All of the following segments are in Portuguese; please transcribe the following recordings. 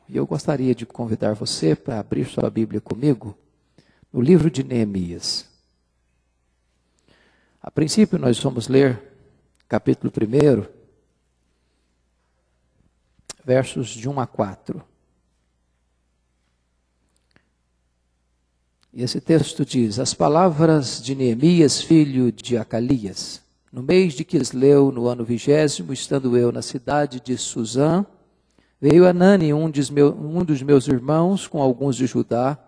E eu gostaria de convidar você para abrir sua Bíblia comigo no livro de Neemias. A princípio nós vamos ler capítulo 1, versos de 1 a 4. E esse texto diz: as palavras de Neemias, filho de Acalias, no mês de Quisleu, no ano 20º, estando eu na cidade de Suzã, veio Anani, um dos meus irmãos, com alguns de Judá.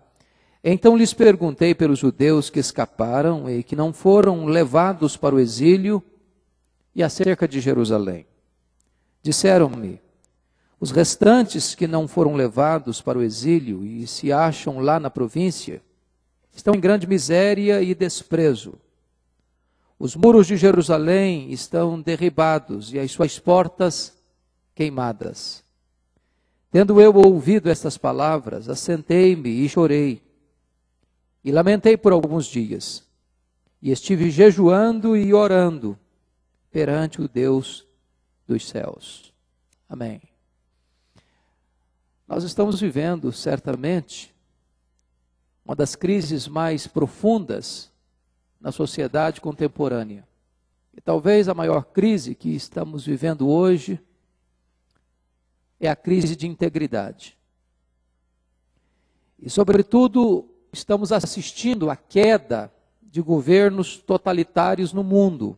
Então lhes perguntei pelos judeus que escaparam e que não foram levados para o exílio e acerca de Jerusalém. Disseram-me: os restantes que não foram levados para o exílio e se acham lá na província, estão em grande miséria e desprezo. Os muros de Jerusalém estão derribados e as suas portas queimadas. Tendo eu ouvido estas palavras, assentei-me e chorei, e lamentei por alguns dias, e estive jejuando e orando perante o Deus dos céus. Amém. Nós estamos vivendo, certamente, uma das crises mais profundas na sociedade contemporânea. E talvez a maior crise que estamos vivendo hoje é a crise de integridade. E, sobretudo, estamos assistindo à queda de governos totalitários no mundo.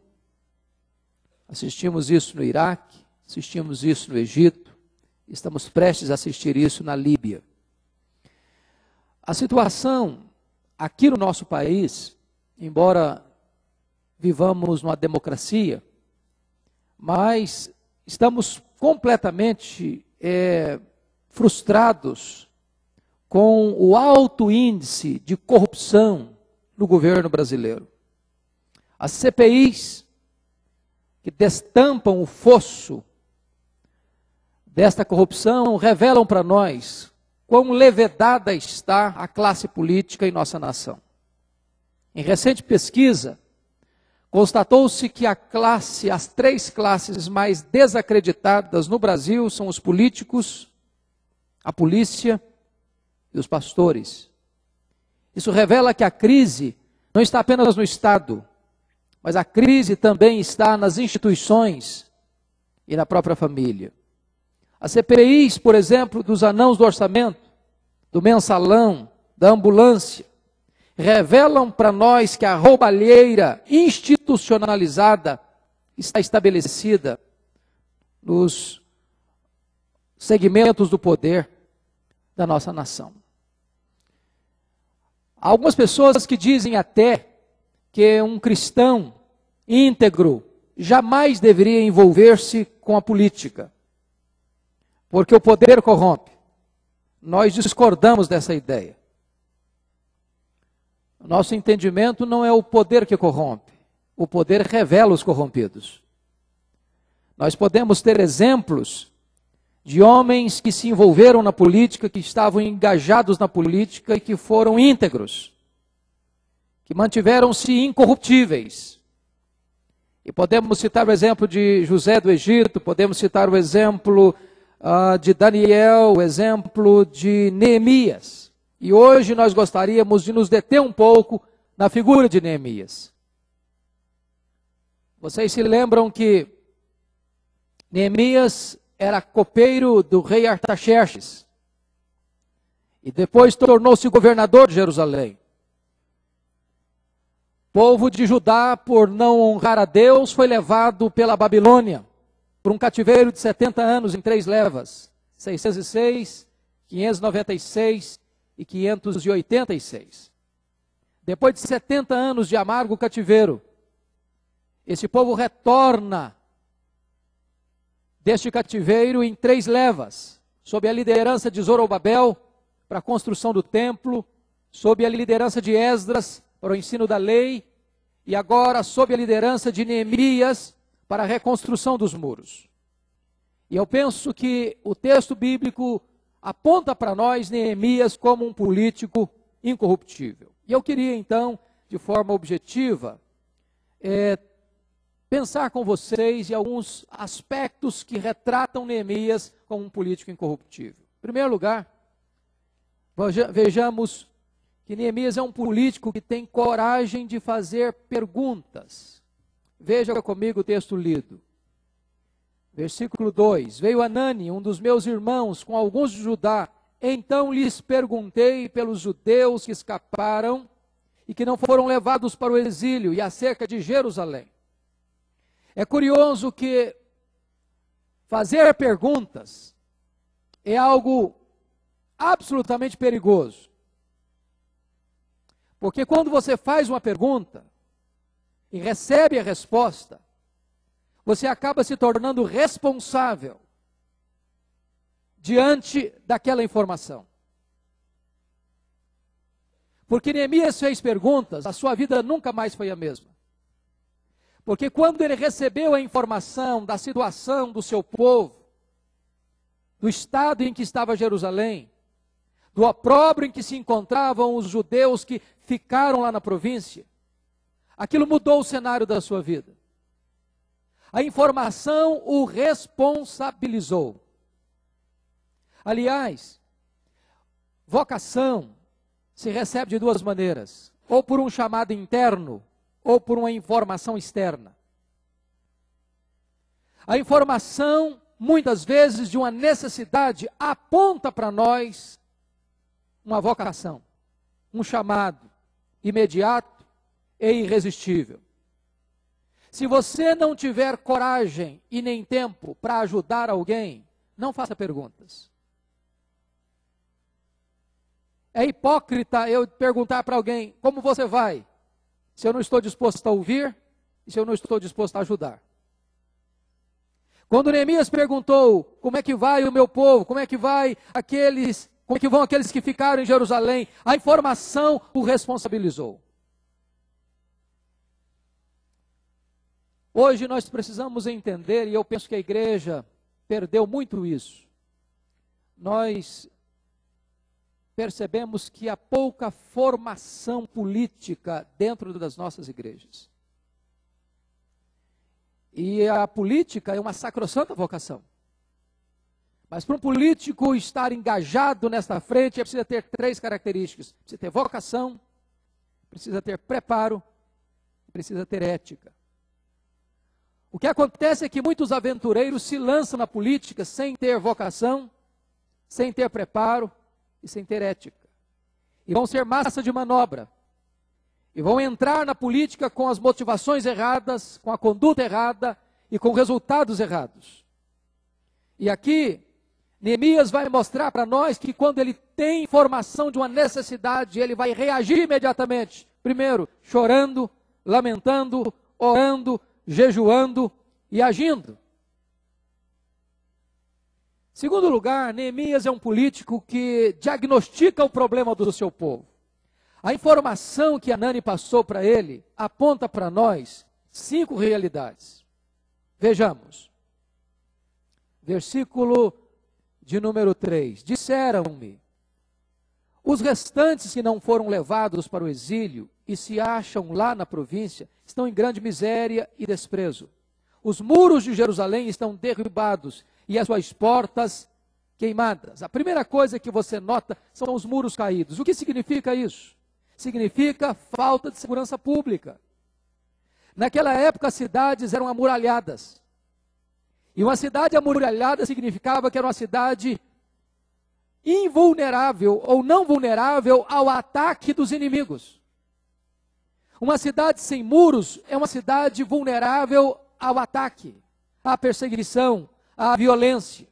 Assistimos isso no Iraque, assistimos isso no Egito, estamos prestes a assistir isso na Líbia. A situação aqui no nosso país, embora vivamos numa democracia, mas estamos completamente frustrados com o alto índice de corrupção no governo brasileiro. As CPIs que destampam o fosso desta corrupção revelam para nós quão levedada está a classe política em nossa nação. Em recente pesquisa, constatou-se que as três classes mais desacreditadas no Brasil são os políticos, a polícia e os pastores. Isso revela que a crise não está apenas no Estado, mas a crise também está nas instituições e na própria família. As CPIs, por exemplo, dos anãos do orçamento, do mensalão, da ambulância, revelam para nós que a roubalheira institucionalizada está estabelecida nos segmentos do poder da nossa nação. Há algumas pessoas que dizem até que um cristão íntegro jamais deveria envolver-se com a política, porque o poder corrompe. Nós discordamos dessa ideia. O nosso entendimento não é o poder que corrompe, o poder revela os corrompidos. Nós podemos ter exemplos de homens que se envolveram na política, que estavam engajados na política e que foram íntegros, que mantiveram-se incorruptíveis. E podemos citar o exemplo de José do Egito, podemos citar o exemplo de Daniel, o exemplo de Neemias. E hoje nós gostaríamos de nos deter um pouco na figura de Neemias. Vocês se lembram que Neemias era copeiro do rei Artaxerxes e depois tornou-se governador de Jerusalém. O povo de Judá, por não honrar a Deus, foi levado pela Babilônia por um cativeiro de 70 anos em 3 levas, 606, 596 e 586. Depois de 70 anos de amargo cativeiro, esse povo retorna deste cativeiro em 3 levas, sob a liderança de Zorobabel para a construção do templo, sob a liderança de Esdras para o ensino da lei, e agora sob a liderança de Neemias para a reconstrução dos muros. E eu penso que o texto bíblico aponta para nós Neemias como um político incorruptível. E eu queria então, de forma objetiva, pensar com vocês em alguns aspectos que retratam Neemias como um político incorruptível. Em primeiro lugar, vejamos que Neemias é um político que tem coragem de fazer perguntas. Veja comigo o texto lido. Versículo 2: Veio Anani, um dos meus irmãos, com alguns de Judá. Então lhes perguntei pelos judeus que escaparam e que não foram levados para o exílio, e acerca de Jerusalém. É curioso que fazer perguntas é algo absolutamente perigoso. Porque quando você faz uma pergunta e recebe a resposta, você acaba se tornando responsável diante daquela informação. Porque Neemias fez perguntas, a sua vida nunca mais foi a mesma. Porque quando ele recebeu a informação da situação do seu povo, do estado em que estava Jerusalém, do opróbrio em que se encontravam os judeus que ficaram lá na província, aquilo mudou o cenário da sua vida. A informação o responsabilizou. Aliás, vocação se recebe de duas maneiras: ou por um chamado interno, ou por uma informação externa. A informação, muitas vezes, de uma necessidade, aponta para nós uma vocação, um chamado imediato e irresistível. Se você não tiver coragem e nem tempo para ajudar alguém, não faça perguntas. É hipócrita eu perguntar para alguém: como você vai? Se eu não estou disposto a ouvir e se eu não estou disposto a ajudar. Quando Neemias perguntou: como é que vai o meu povo? Como é que vão aqueles que ficaram em Jerusalém? A informação o responsabilizou. Hoje nós precisamos entender, e eu penso que a igreja perdeu muito isso. Nós percebemos que há pouca formação política dentro das nossas igrejas. E a política é uma sacrossanta vocação. Mas para um político estar engajado nesta frente, ele precisa ter três características: precisa ter vocação, precisa ter preparo, precisa ter ética. O que acontece é que muitos aventureiros se lançam na política sem ter vocação, sem ter preparo e sem ter ética. E vão ser massa de manobra. E vão entrar na política com as motivações erradas, com a conduta errada e com resultados errados. E aqui, Neemias vai mostrar para nós que quando ele tem informação de uma necessidade, ele vai reagir imediatamente. Primeiro, chorando, lamentando, orando, jejuando e agindo. Segundo lugar, Neemias é um político que diagnostica o problema do seu povo. A informação que Anani passou para ele aponta para nós 5 realidades. Vejamos. Versículo de número 3. Disseram-me: os restantes que não foram levados para o exílio e se acham lá na província estão em grande miséria e desprezo. Os muros de Jerusalém estão derribados e as suas portas queimadas. A primeira coisa que você nota são os muros caídos. O que significa isso? Significa falta de segurança pública. Naquela época as cidades eram amuralhadas. E uma cidade amuralhada significava que era uma cidade invulnerável ou não vulnerável ao ataque dos inimigos. Uma cidade sem muros é uma cidade vulnerável ao ataque, à perseguição, à violência.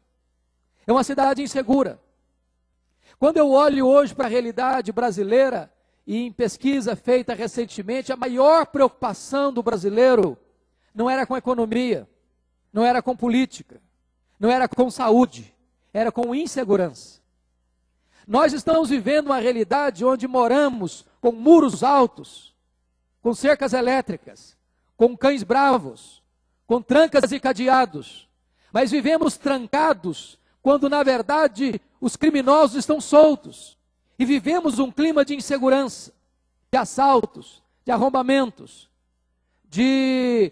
É uma cidade insegura. Quando eu olho hoje para a realidade brasileira, e em pesquisa feita recentemente, a maior preocupação do brasileiro não era com economia, não era com política, não era com saúde, era com insegurança. Nós estamos vivendo uma realidade onde moramos com muros altos, com cercas elétricas, com cães bravos, com trancas e cadeados, mas vivemos trancados quando na verdade os criminosos estão soltos. E vivemos um clima de insegurança, de assaltos, de arrombamentos, de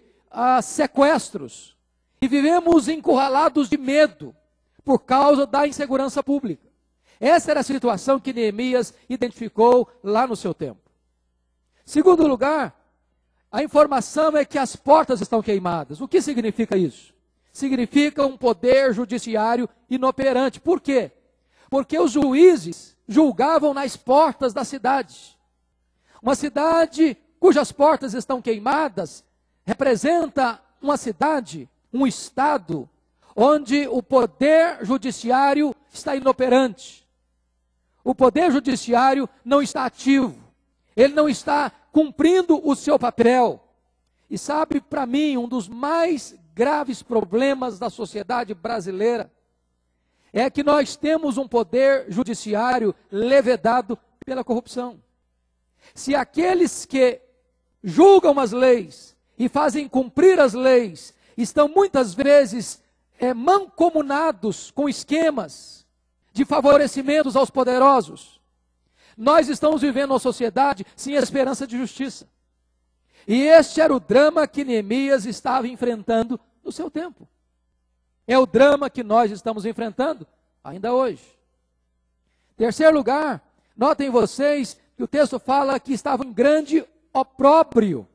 sequestros. E vivemos encurralados de medo por causa da insegurança pública. Essa era a situação que Neemias identificou lá no seu tempo. Segundo lugar, a informação é que as portas estão queimadas. O que significa isso? Significa um poder judiciário inoperante. Por quê? Porque os juízes julgavam nas portas da cidade. Uma cidade cujas portas estão queimadas representa uma cidade, um estado, onde o poder judiciário está inoperante. O poder judiciário não está ativo. Ele não está cumprindo o seu papel. E sabe, para mim, um dos mais graves problemas da sociedade brasileira é que nós temos um poder judiciário levedado pela corrupção. Se aqueles que julgam as leis e fazem cumprir as leis estão muitas vezes mancomunados com esquemas de favorecimentos aos poderosos, nós estamos vivendo uma sociedade sem esperança de justiça. E este era o drama que Neemias estava enfrentando no seu tempo. É o drama que nós estamos enfrentando ainda hoje. Terceiro lugar, notem vocês que o texto fala que estava em grande opróbrio.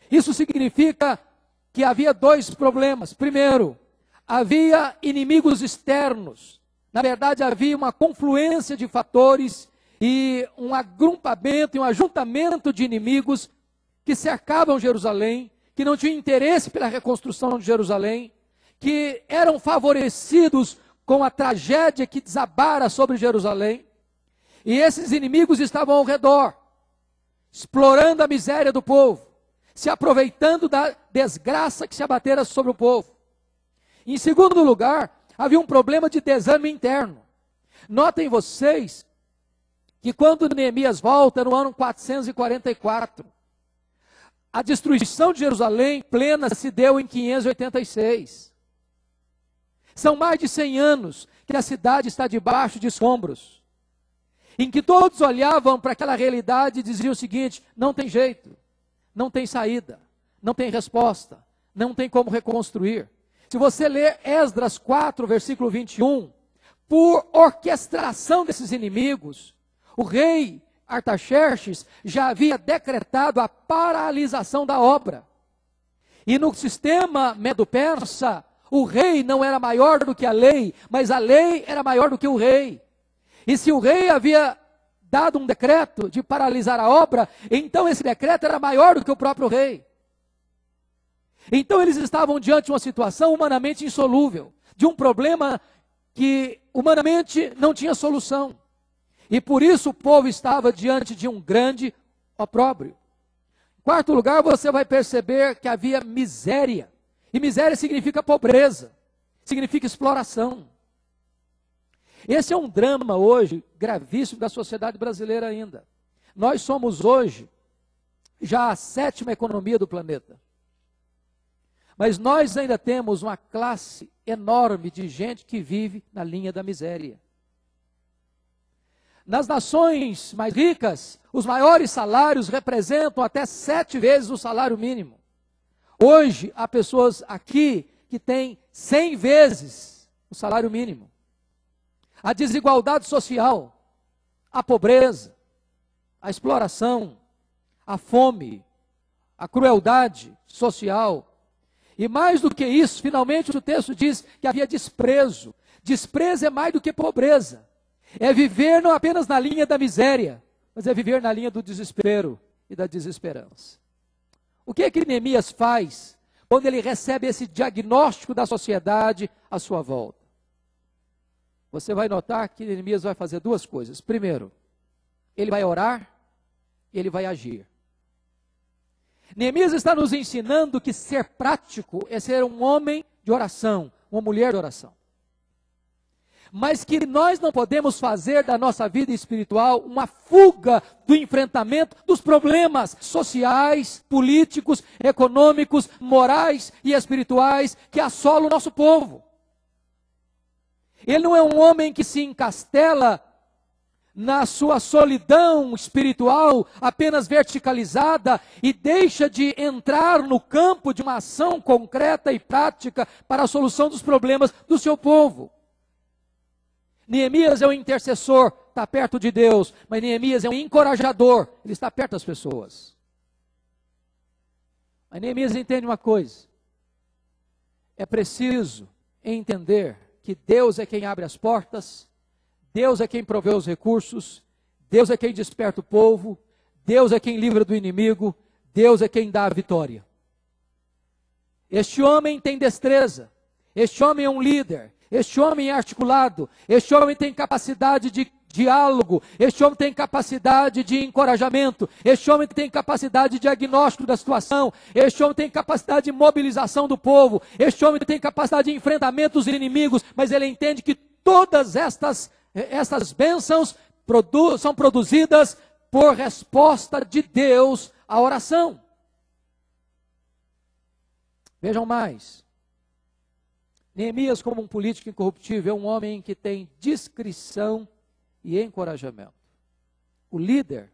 Isso significa que havia dois problemas. Primeiro, havia inimigos externos. Na verdade, havia uma confluência de fatores e um agrupamento e um ajuntamento de inimigos que cercavam Jerusalém, que não tinham interesse pela reconstrução de Jerusalém, que eram favorecidos com a tragédia que desabara sobre Jerusalém. E esses inimigos estavam ao redor, explorando a miséria do povo, se aproveitando da desgraça que se abatera sobre o povo. Em segundo lugar, havia um problema de desânimo interno. Notem vocês que quando Neemias volta, no ano 444, a destruição de Jerusalém plena se deu em 586. São mais de 100 anos que a cidade está debaixo de escombros, em que todos olhavam para aquela realidade e diziam o seguinte: não tem jeito, não tem saída, não tem resposta, não tem como reconstruir. Se você ler Esdras 4, versículo 21, por orquestração desses inimigos, o rei Artaxerxes já havia decretado a paralisação da obra. E no sistema medo-persa, o rei não era maior do que a lei, mas a lei era maior do que o rei. E se o rei havia dado um decreto de paralisar a obra, então esse decreto era maior do que o próprio rei. Então eles estavam diante de uma situação humanamente insolúvel, de um problema que humanamente não tinha solução. E por isso o povo estava diante de um grande opróbrio. Em quarto lugar, você vai perceber que havia miséria. E miséria significa pobreza, significa exploração. Esse é um drama hoje gravíssimo da sociedade brasileira ainda. Nós somos hoje já a 7ª economia do planeta. Mas nós ainda temos uma classe enorme de gente que vive na linha da miséria. Nas nações mais ricas, os maiores salários representam até 7 vezes o salário mínimo. Hoje, há pessoas aqui que têm 100 vezes o salário mínimo. A desigualdade social, a pobreza, a exploração, a fome, a crueldade social. E mais do que isso, finalmente o texto diz que havia desprezo. Desprezo é mais do que pobreza. É viver não apenas na linha da miséria, mas é viver na linha do desespero e da desesperança. O que é que Neemias faz quando ele recebe esse diagnóstico da sociedade à sua volta? Você vai notar que Neemias vai fazer duas coisas. Primeiro, ele vai orar e ele vai agir. Neemias está nos ensinando que ser prático é ser um homem de oração, uma mulher de oração. Mas que nós não podemos fazer da nossa vida espiritual uma fuga do enfrentamento dos problemas sociais, políticos, econômicos, morais e espirituais que assolam o nosso povo. Ele não é um homem que se encastela na sua solidão espiritual, apenas verticalizada, e deixa de entrar no campo de uma ação concreta e prática para a solução dos problemas do seu povo. Neemias é um intercessor, está perto de Deus, mas Neemias é um encorajador, ele está perto das pessoas. Mas Neemias entende uma coisa, é preciso entender que Deus é quem abre as portas, Deus é quem provê os recursos, Deus é quem desperta o povo, Deus é quem livra do inimigo, Deus é quem dá a vitória. Este homem tem destreza, este homem é um líder, este homem é articulado, este homem tem capacidade de diálogo, este homem tem capacidade de encorajamento, este homem tem capacidade de diagnóstico da situação, este homem tem capacidade de mobilização do povo, este homem tem capacidade de enfrentamento dos inimigos, mas ele entende que todas estas bênçãos são produzidas por resposta de Deus à oração. Vejam mais, Neemias, como um político incorruptível, é um homem que tem discrição e encorajamento. O líder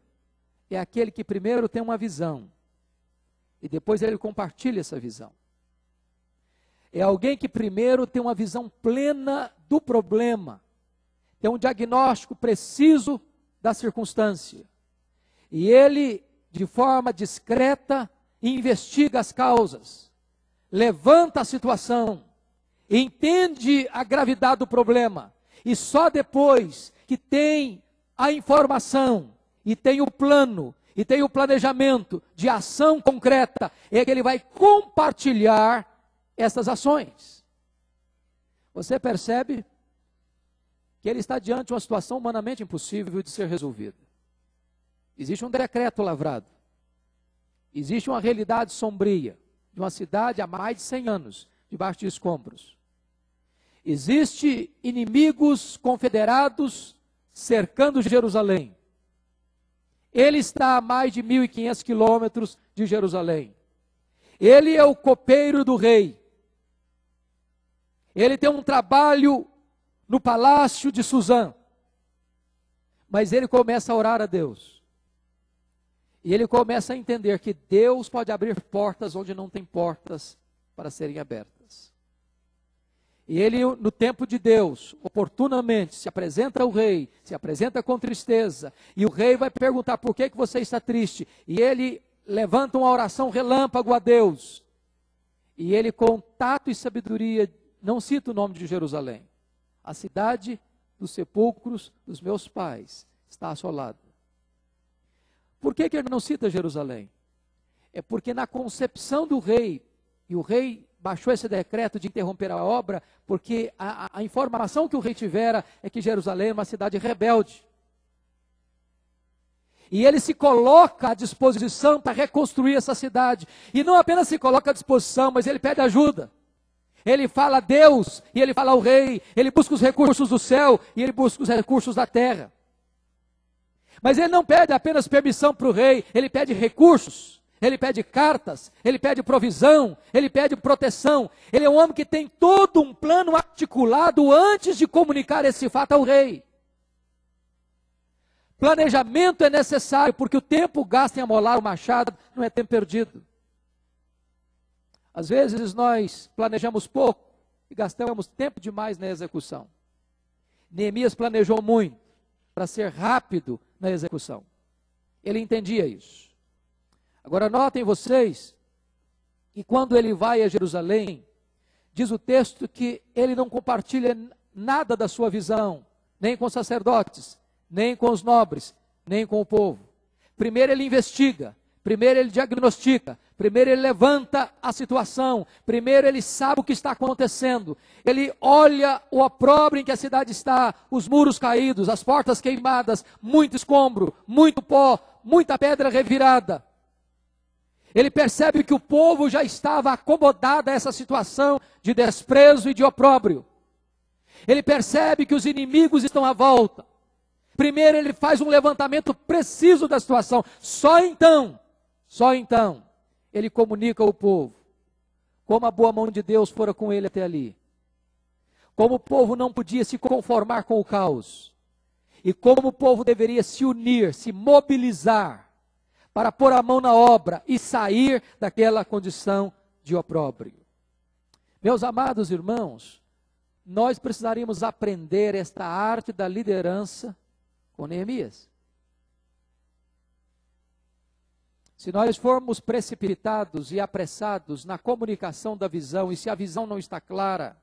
é aquele que primeiro tem uma visão e depois ele compartilha essa visão. É alguém que primeiro tem uma visão plena do problema, tem um diagnóstico preciso da circunstância. E ele, de forma discreta, investiga as causas, levanta a situação, entende a gravidade do problema, e só depois que tem a informação, e tem o plano, e tem o planejamento de ação concreta, é que ele vai compartilhar essas ações. Você percebe que ele está diante de uma situação humanamente impossível de ser resolvida. Existe um decreto lavrado, existe uma realidade sombria, de uma cidade há mais de 100 anos, debaixo de escombros. Existem inimigos confederados cercando Jerusalém. Ele está a mais de 1.500 quilômetros de Jerusalém. Ele é o copeiro do rei. Ele tem um trabalho no palácio de Suzã. Mas ele começa a orar a Deus. E ele começa a entender que Deus pode abrir portas onde não tem portas para serem abertas. E ele, no tempo de Deus, oportunamente se apresenta ao rei, se apresenta com tristeza. E o rei vai perguntar: por que você está triste? E ele levanta uma oração relâmpago a Deus. E ele, com tato e sabedoria, não cita o nome de Jerusalém. A cidade dos sepulcros dos meus pais está assolada. Por que ele não cita Jerusalém? É porque na concepção do rei, e o rei baixou esse decreto de interromper a obra, porque a informação que o rei tivera é que Jerusalém é uma cidade rebelde. E ele se coloca à disposição para reconstruir essa cidade. E não apenas se coloca à disposição, mas ele pede ajuda. Ele fala a Deus, e ele fala ao rei, ele busca os recursos do céu, e ele busca os recursos da terra. Mas ele não pede apenas permissão para o rei, ele pede recursos, ele pede cartas, ele pede provisão, ele pede proteção. Ele é um homem que tem todo um plano articulado antes de comunicar esse fato ao rei. Planejamento é necessário, porque o tempo gasto em amolar o machado não é tempo perdido. Às vezes nós planejamos pouco e gastamos tempo demais na execução. Neemias planejou muito para ser rápido na execução. Ele entendia isso. Agora notem vocês que quando ele vai a Jerusalém, diz o texto que ele não compartilha nada da sua visão, nem com os sacerdotes, nem com os nobres, nem com o povo. Primeiro ele investiga, primeiro ele diagnostica, primeiro ele levanta a situação, primeiro ele sabe o que está acontecendo, ele olha o opróbrio em que a cidade está, os muros caídos, as portas queimadas, muito escombro, muito pó, muita pedra revirada. Ele percebe que o povo já estava acomodado a essa situação de desprezo e de opróbrio. Ele percebe que os inimigos estão à volta. Primeiro ele faz um levantamento preciso da situação. Só então, ele comunica ao povo como a boa mão de Deus fora com ele até ali. Como o povo não podia se conformar com o caos. E como o povo deveria se unir, se mobilizar para pôr a mão na obra e sair daquela condição de opróbrio. Meus amados irmãos, nós precisaríamos aprender esta arte da liderança com Neemias. Se nós formos precipitados e apressados na comunicação da visão, e se a visão não está clara,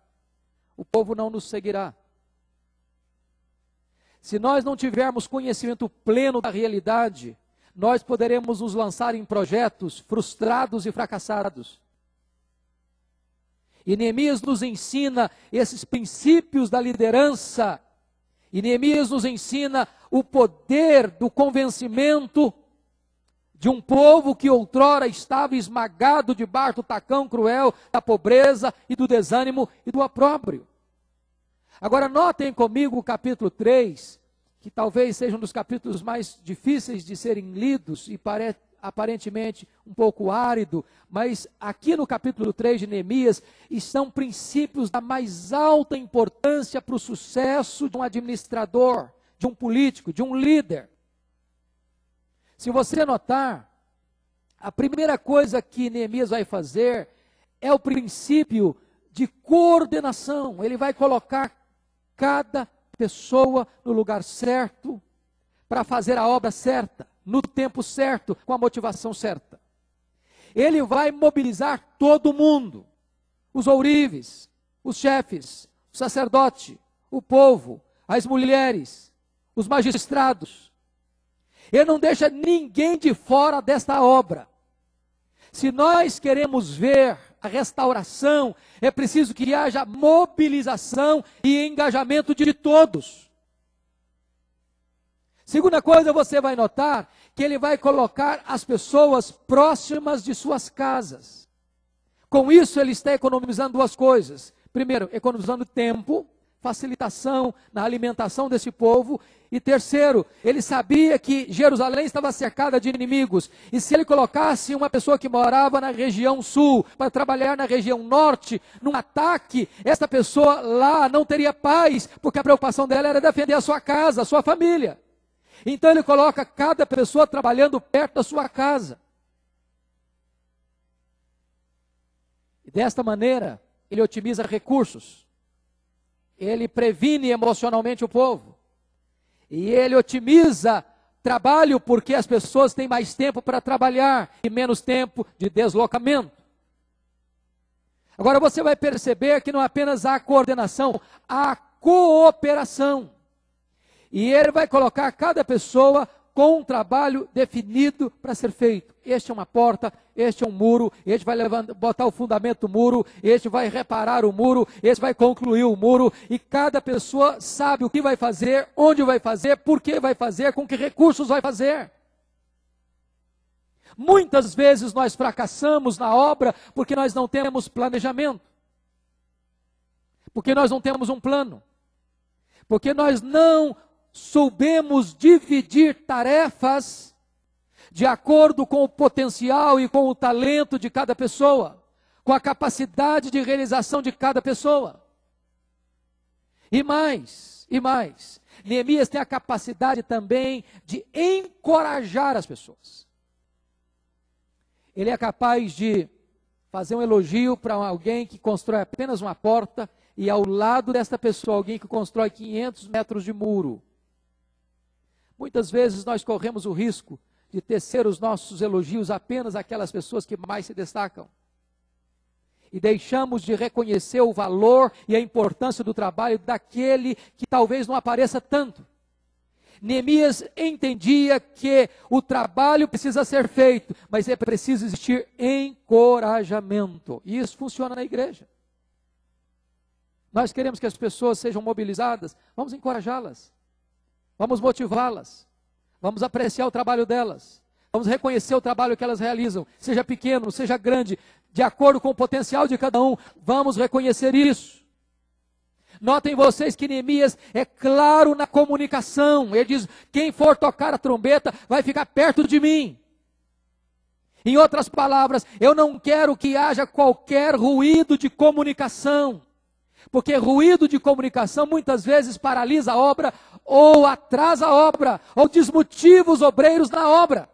o povo não nos seguirá. Se nós não tivermos conhecimento pleno da realidade, nós poderemos nos lançar em projetos frustrados e fracassados. E Neemias nos ensina esses princípios da liderança. E Neemias nos ensina o poder do convencimento de um povo que outrora estava esmagado debaixo do tacão cruel da pobreza e do desânimo e do opróbrio. Agora notem comigo o capítulo 3, que talvez seja um dos capítulos mais difíceis de serem lidos e aparentemente um pouco árido, mas aqui no capítulo 3 de Neemias estão princípios da mais alta importância para o sucesso de um administrador, de um político, de um líder. Se você notar, a primeira coisa que Neemias vai fazer é o princípio de coordenação. Ele vai colocar cada pessoa no lugar certo, para fazer a obra certa, no tempo certo, com a motivação certa. Ele vai mobilizar todo mundo, os ourives, os chefes, o sacerdote, o povo, as mulheres, os magistrados. Ele não deixa ninguém de fora desta obra. Se nós queremos ver a restauração, é preciso que haja mobilização e engajamento de todos. Segunda coisa, você vai notar que ele vai colocar as pessoas próximas de suas casas. Com isso, ele está economizando duas coisas. Primeiro, economizando tempo, facilitação na alimentação desse povo. E terceiro, ele sabia que Jerusalém estava cercada de inimigos. E se ele colocasse uma pessoa que morava na região sul para trabalhar na região norte, num ataque, essa pessoa lá não teria paz, porque a preocupação dela era defender a sua casa, a sua família. Então ele coloca cada pessoa trabalhando perto da sua casa. E desta maneira, ele otimiza recursos. Ele previne emocionalmente o povo. E ele otimiza trabalho porque as pessoas têm mais tempo para trabalhar e menos tempo de deslocamento. Agora você vai perceber que não apenas há coordenação, há cooperação. E ele vai colocar cada pessoa com um trabalho definido para ser feito. Este é uma porta, este é um muro, este vai botar o fundamento do muro, este vai reparar o muro, este vai concluir o muro, e cada pessoa sabe o que vai fazer, onde vai fazer, por que vai fazer, com que recursos vai fazer. Muitas vezes nós fracassamos na obra porque nós não temos planejamento, porque nós não temos um plano, porque nós não soubemos dividir tarefas de acordo com o potencial e com o talento de cada pessoa, com a capacidade de realização de cada pessoa. E mais, Neemias tem a capacidade também de encorajar as pessoas. Ele é capaz de fazer um elogio para alguém que constrói apenas uma porta e ao lado desta pessoa alguém que constrói 500 metros de muro. Muitas vezes nós corremos o risco de tecer os nossos elogios apenas àquelas pessoas que mais se destacam. E deixamos de reconhecer o valor e a importância do trabalho daquele que talvez não apareça tanto. Neemias entendia que o trabalho precisa ser feito, mas é preciso existir encorajamento. E isso funciona na igreja. Nós queremos que as pessoas sejam mobilizadas, vamos encorajá-las. Vamos motivá-las, vamos apreciar o trabalho delas, vamos reconhecer o trabalho que elas realizam, seja pequeno, seja grande, de acordo com o potencial de cada um, vamos reconhecer isso. Notem vocês que Neemias é claro na comunicação, ele diz, quem for tocar a trombeta vai ficar perto de mim. Em outras palavras, eu não quero que haja qualquer ruído de comunicação. Porque ruído de comunicação muitas vezes paralisa a obra, ou atrasa a obra, ou desmotiva os obreiros na obra.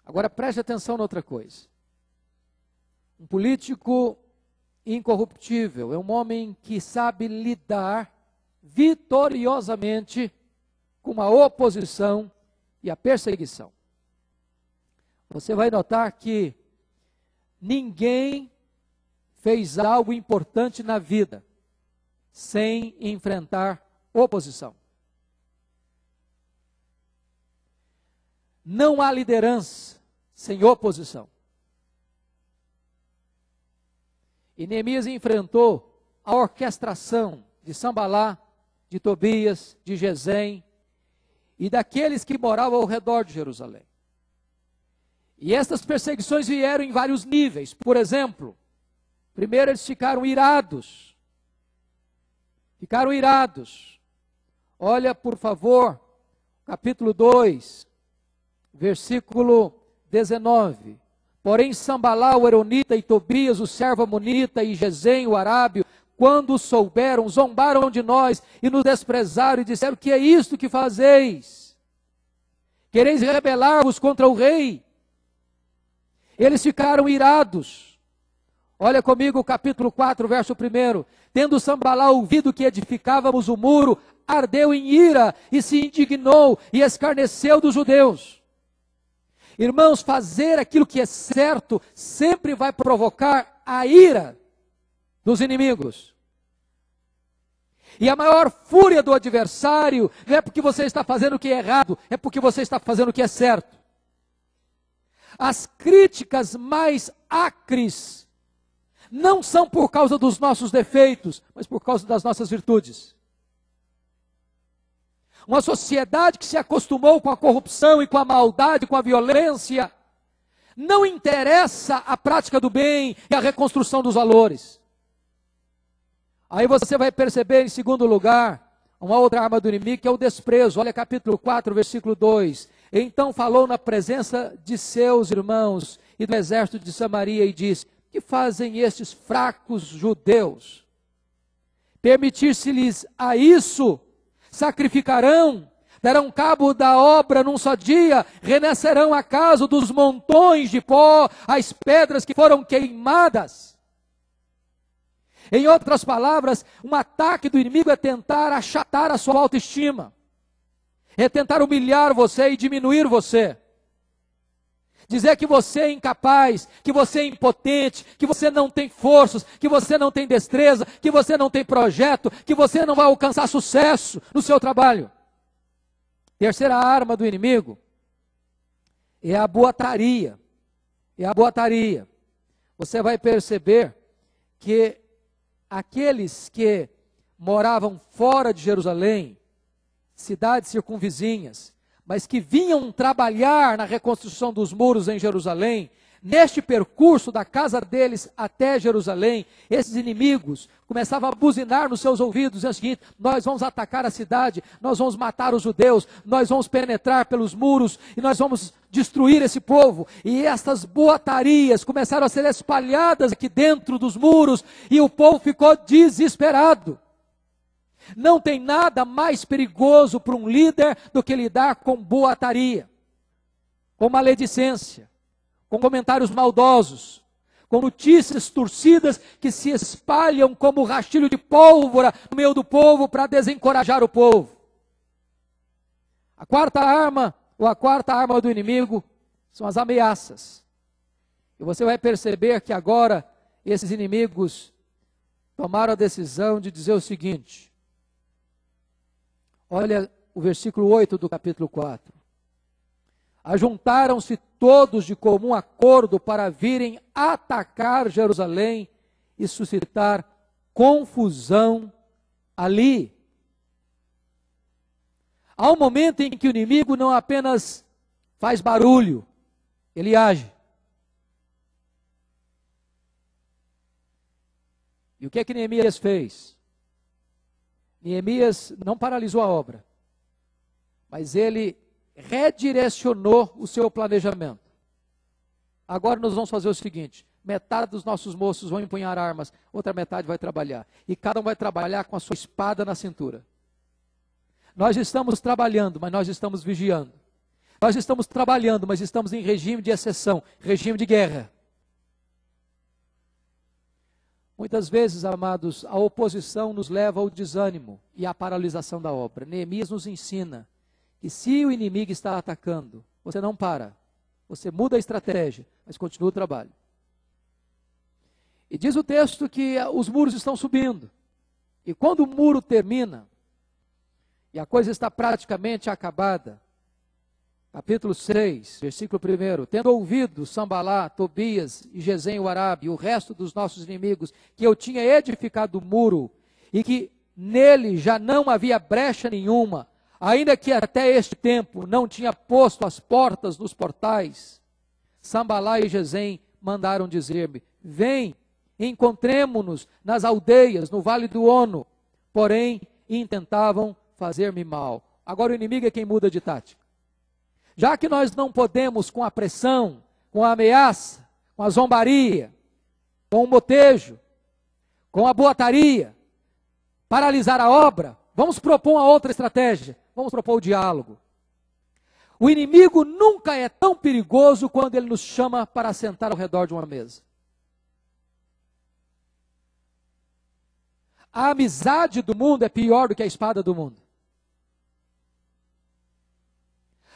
Agora preste atenção noutra coisa. Um político incorruptível, é um homem que sabe lidar vitoriosamente com a oposição e a perseguição. Você vai notar que ninguém fez algo importante na vida sem enfrentar oposição. Não há liderança sem oposição. E Neemias enfrentou a orquestração de Sambalá, de Tobias, de Gesem e daqueles que moravam ao redor de Jerusalém. E estas perseguições vieram em vários níveis. Por exemplo, primeiro eles ficaram irados. Ficaram irados. Olha, por favor, capítulo 2, versículo 19. Porém, Sambalá, o Eronita, e Tobias, o servo amonita, e Gesem, o arábio, quando souberam, zombaram de nós e nos desprezaram e disseram: que é isto que fazeis? Quereis rebelar-vos contra o rei? Eles ficaram irados. Olha comigo o capítulo 4, verso 1. Tendo Sambalá ouvido que edificávamos o muro, ardeu em ira e se indignou e escarneceu dos judeus. Irmãos, fazer aquilo que é certo sempre vai provocar a ira dos inimigos. E a maior fúria do adversário não é porque você está fazendo o que é errado, é porque você está fazendo o que é certo. As críticas mais acres não são por causa dos nossos defeitos, mas por causa das nossas virtudes. Uma sociedade que se acostumou com a corrupção e com a maldade, com a violência, não interessa a prática do bem e a reconstrução dos valores. Aí você vai perceber, em segundo lugar, uma outra arma do inimigo, que é o desprezo. Olha capítulo 4, versículo 2. Então falou na presença de seus irmãos e do exército de Samaria e disse: que fazem estes fracos judeus? Permitir-se-lhes a isso? Sacrificarão, darão cabo da obra num só dia, renascerão acaso dos montões de pó, as pedras que foram queimadas. Em outras palavras, um ataque do inimigo é tentar achatar a sua autoestima, é tentar humilhar você e diminuir você. Dizer que você é incapaz, que você é impotente, que você não tem forças, que você não tem destreza, que você não tem projeto, que você não vai alcançar sucesso no seu trabalho. Terceira arma do inimigo é a boataria. É a boataria. Você vai perceber que aqueles que moravam fora de Jerusalém, cidades circunvizinhas, mas que vinham trabalhar na reconstrução dos muros em Jerusalém, neste percurso da casa deles até Jerusalém, esses inimigos começavam a buzinar nos seus ouvidos, dizendo o seguinte: nós vamos atacar a cidade, nós vamos matar os judeus, nós vamos penetrar pelos muros e nós vamos destruir esse povo. E estas boatarias começaram a ser espalhadas aqui dentro dos muros e o povo ficou desesperado. Não tem nada mais perigoso para um líder do que lidar com boataria, com maledicência, com comentários maldosos, com notícias torcidas que se espalham como rastilho de pólvora no meio do povo para desencorajar o povo. A quarta arma do inimigo são as ameaças. E você vai perceber que agora esses inimigos tomaram a decisão de dizer o seguinte. Olha o versículo 8 do capítulo 4. Ajuntaram-se todos de comum acordo para virem atacar Jerusalém e suscitar confusão ali. Há um momento em que o inimigo não apenas faz barulho, ele age. E o que é que Neemias fez? Neemias não paralisou a obra, mas ele redirecionou o seu planejamento. Agora nós vamos fazer o seguinte: metade dos nossos moços vão empunhar armas, outra metade vai trabalhar. E cada um vai trabalhar com a sua espada na cintura. Nós estamos trabalhando, mas nós estamos vigiando. Nós estamos trabalhando, mas estamos em regime de exceção, regime de guerra. Muitas vezes, amados, a oposição nos leva ao desânimo e à paralisação da obra. Neemias nos ensina que se o inimigo está atacando, você não para, você muda a estratégia, mas continua o trabalho. E diz o texto que os muros estão subindo. E quando o muro termina, e a coisa está praticamente acabada, capítulo 6, versículo 1, tendo ouvido Sambalá, Tobias e Gesem o Arabe, e o resto dos nossos inimigos, que eu tinha edificado o muro, e que nele já não havia brecha nenhuma, ainda que até este tempo não tinha posto as portas nos portais, Sambalá e Gesem mandaram dizer-me: vem, encontremo-nos nas aldeias, no vale do Ono. Porém, intentavam fazer-me mal. Agora o inimigo é quem muda de tática. Já que nós não podemos, com a pressão, com a ameaça, com a zombaria, com o motejo, com a boataria, paralisar a obra, vamos propor uma outra estratégia. Vamos propor o diálogo. O inimigo nunca é tão perigoso quando ele nos chama para sentar ao redor de uma mesa. A amizade do mundo é pior do que a espada do mundo.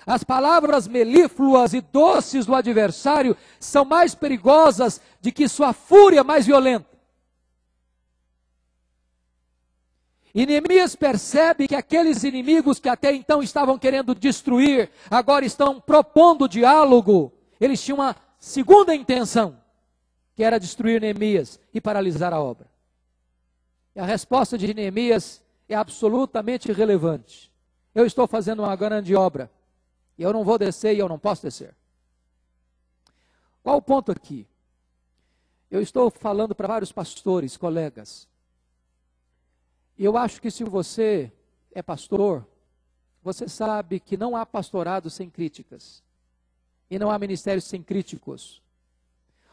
As palavras melífluas e doces do adversário são mais perigosas do que sua fúria mais violenta. E Neemias percebe que aqueles inimigos que até então estavam querendo destruir, agora estão propondo diálogo. Eles tinham uma segunda intenção, que era destruir Neemias e paralisar a obra. E a resposta de Neemias é absolutamente irrelevante. Eu estou fazendo uma grande obra, e eu não vou descer e eu não posso descer. Qual o ponto aqui? Eu estou falando para vários pastores, colegas. E eu acho que se você é pastor, você sabe que não há pastorado sem críticas. E não há ministérios sem críticos.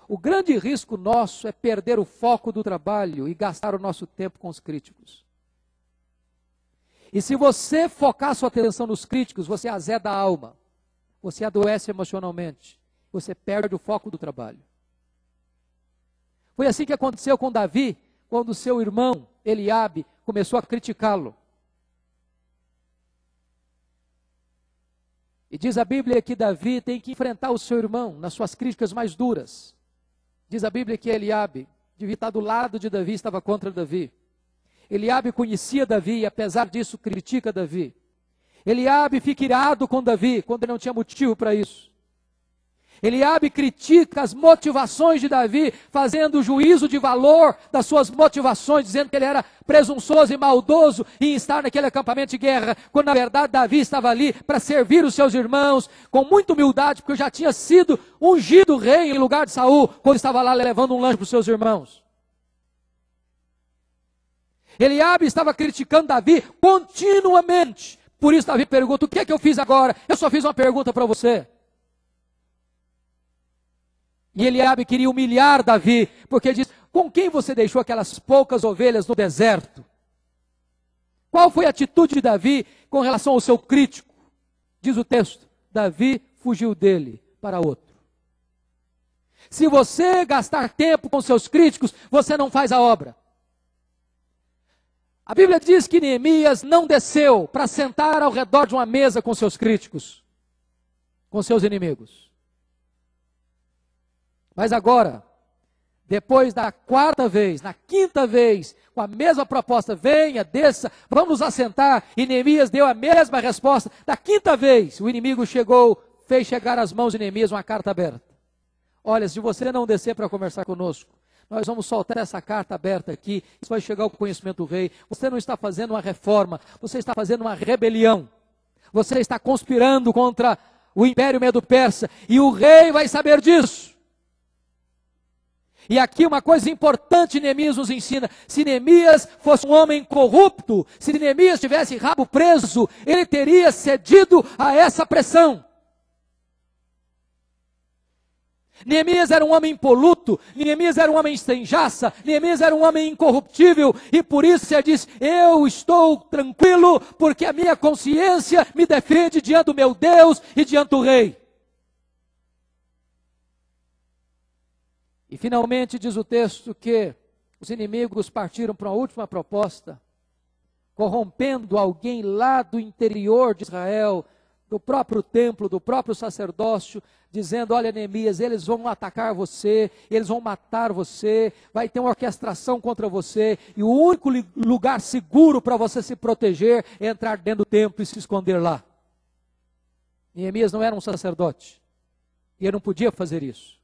O grande risco nosso é perder o foco do trabalho e gastar o nosso tempo com os críticos. E se você focar sua atenção nos críticos, você azeda a alma. Você adoece emocionalmente. Você perde o foco do trabalho. Foi assim que aconteceu com Davi, quando seu irmão Eliabe começou a criticá-lo. E diz a Bíblia que Davi tem que enfrentar o seu irmão nas suas críticas mais duras. Diz a Bíblia que Eliabe devia estar do lado de Davi, estava contra Davi. Eliabe conhecia Davi e apesar disso critica Davi. Eliabe fica irado com Davi quando ele não tinha motivo para isso. Eliabe critica as motivações de Davi, fazendo juízo de valor das suas motivações, dizendo que ele era presunçoso e maldoso em estar naquele acampamento de guerra, quando na verdade Davi estava ali para servir os seus irmãos, com muita humildade, porque já tinha sido ungido rei em lugar de Saul, quando estava lá levando um lanche para os seus irmãos. Eliabe estava criticando Davi continuamente, por isso Davi pergunta: o que é que eu fiz agora? Eu só fiz uma pergunta para você. E Eliabe queria humilhar Davi, porque diz: com quem você deixou aquelas poucas ovelhas no deserto? Qual foi a atitude de Davi com relação ao seu crítico? Diz o texto: Davi fugiu dele para outro. Se você gastar tempo com seus críticos, você não faz a obra. A Bíblia diz que Neemias não desceu para sentar ao redor de uma mesa com seus críticos, com seus inimigos. Mas agora, depois da quarta vez, na quinta vez, com a mesma proposta: venha, desça, vamos nos assentar, e Neemias deu a mesma resposta. Da quinta vez, o inimigo chegou, fez chegar às mãos de Neemias uma carta aberta. Olha, se você não descer para conversar conosco, nós vamos soltar essa carta aberta aqui, isso vai chegar ao conhecimento do rei. Você não está fazendo uma reforma, você está fazendo uma rebelião. Você está conspirando contra o Império Medo-Persa, e o rei vai saber disso. E aqui uma coisa importante Neemias nos ensina: se Neemias fosse um homem corrupto, se Neemias tivesse rabo preso, ele teria cedido a essa pressão. Neemias era um homem impoluto, Neemias era um homem sem jaça, Neemias era um homem incorruptível, e por isso ele diz: eu estou tranquilo, porque a minha consciência me defende diante do meu Deus e diante do rei. E finalmente diz o texto que Os inimigos partiram para uma última proposta, corrompendo alguém lá do interior de Israel, do próprio templo, do próprio sacerdócio, dizendo: olha, Neemias, eles vão atacar você, eles vão matar você, vai ter uma orquestração contra você, e o único lugar seguro para você se proteger é entrar dentro do templo e se esconder lá. Neemias não era um sacerdote, e ele não podia fazer isso.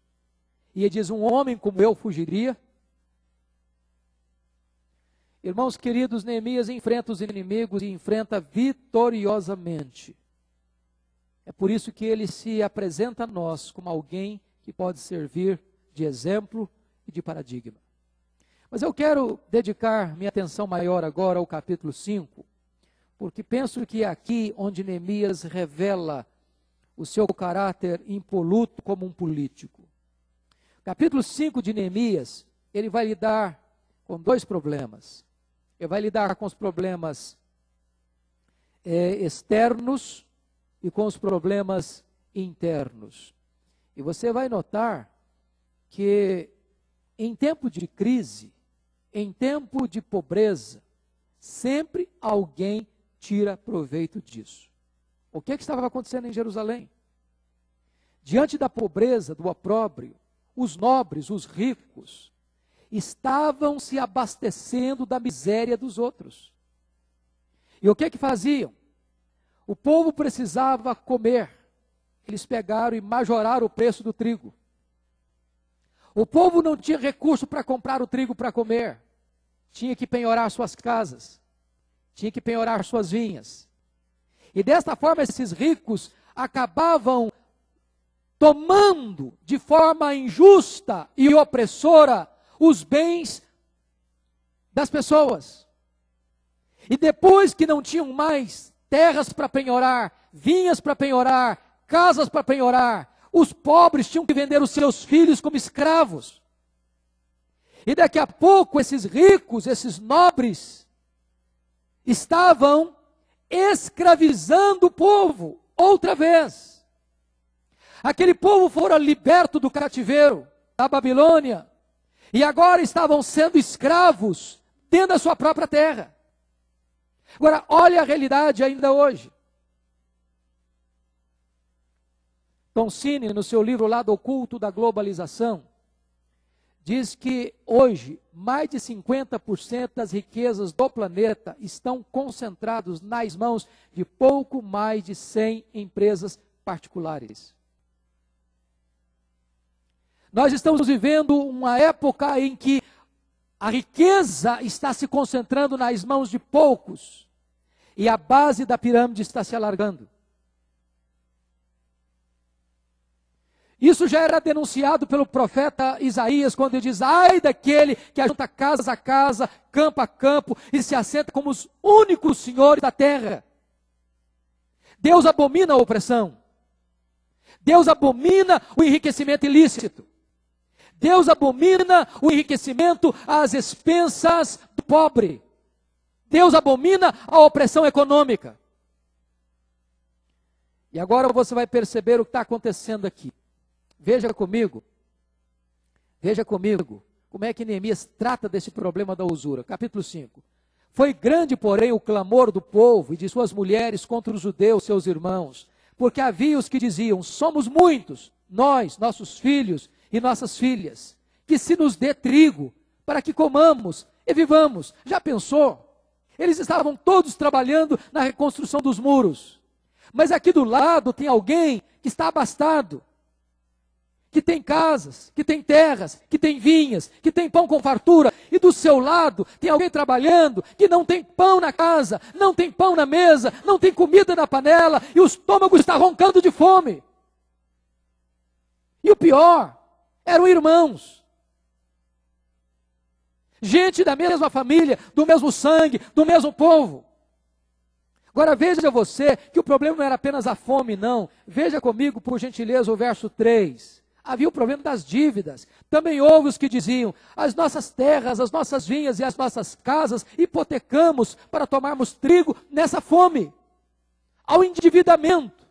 E ele diz: um homem como eu fugiria? Irmãos queridos, Neemias enfrenta os inimigos e enfrenta vitoriosamente. É por isso que ele se apresenta a nós como alguém que pode servir de exemplo e de paradigma. Mas eu quero dedicar minha atenção maior agora ao capítulo 5, porque penso que é aqui onde Neemias revela o seu caráter impoluto como um político. Capítulo 5 de Neemias, ele vai lidar com dois problemas. Ele vai lidar com os problemas externos e com os problemas internos. E você vai notar que em tempo de crise, em tempo de pobreza, sempre alguém tira proveito disso. O que estava acontecendo em Jerusalém? Diante da pobreza, do opróbrio, os nobres, os ricos, estavam se abastecendo da miséria dos outros. E o que faziam? O povo precisava comer. Eles pegaram e majoraram o preço do trigo. O povo não tinha recurso para comprar o trigo para comer. Tinha que penhorar suas casas. Tinha que penhorar suas vinhas. E desta forma esses ricos acabavam tomando de forma injusta e opressora os bens das pessoas. E depois que não tinham mais terras para penhorar, vinhas para penhorar, casas para penhorar, os pobres tinham que vender os seus filhos como escravos. E daqui a pouco esses ricos, esses nobres, estavam escravizando o povo outra vez. Aquele povo fora liberto do cativeiro da Babilônia e agora estavam sendo escravos dentro da sua própria terra. Agora, olha a realidade ainda hoje. Tom Cine, no seu livro Lado Oculto da Globalização, diz que hoje mais de 50% das riquezas do planeta estão concentrados nas mãos de pouco mais de 100 empresas particulares. Nós estamos vivendo uma época em que a riqueza está se concentrando nas mãos de poucos e a base da pirâmide está se alargando. Isso já era denunciado pelo profeta Isaías, quando ele diz: ai daquele que ajunta casa a casa, campo a campo, e se assenta como os únicos senhores da terra. Deus abomina a opressão. Deus abomina o enriquecimento ilícito. Deus abomina o enriquecimento às expensas do pobre. Deus abomina a opressão econômica. E agora você vai perceber o que está acontecendo aqui. Veja comigo como é que Neemias trata desse problema da usura. Capítulo 5. Foi grande, porém, o clamor do povo e de suas mulheres contra os judeus, seus irmãos, porque havia os que diziam: somos muitos, nós, nossos filhos e nossas filhas, que se nos dê trigo, para que comamos e vivamos. Já pensou? Eles estavam todos trabalhando na reconstrução dos muros, mas aqui do lado tem alguém que está abastado, que tem casas, que tem terras, que tem vinhas, que tem pão com fartura, e do seu lado tem alguém trabalhando, que não tem pão na casa, não tem pão na mesa, não tem comida na panela, e o estômago está roncando de fome. E o pior, eram irmãos. Gente da mesma família, do mesmo sangue, do mesmo povo. Agora veja você que o problema não era apenas a fome, não. Veja comigo, por gentileza, o verso 3. Havia o problema das dívidas. Também houve os que diziam: as nossas terras, as nossas vinhas e as nossas casas hipotecamos para tomarmos trigo nessa fome. Ao endividamento.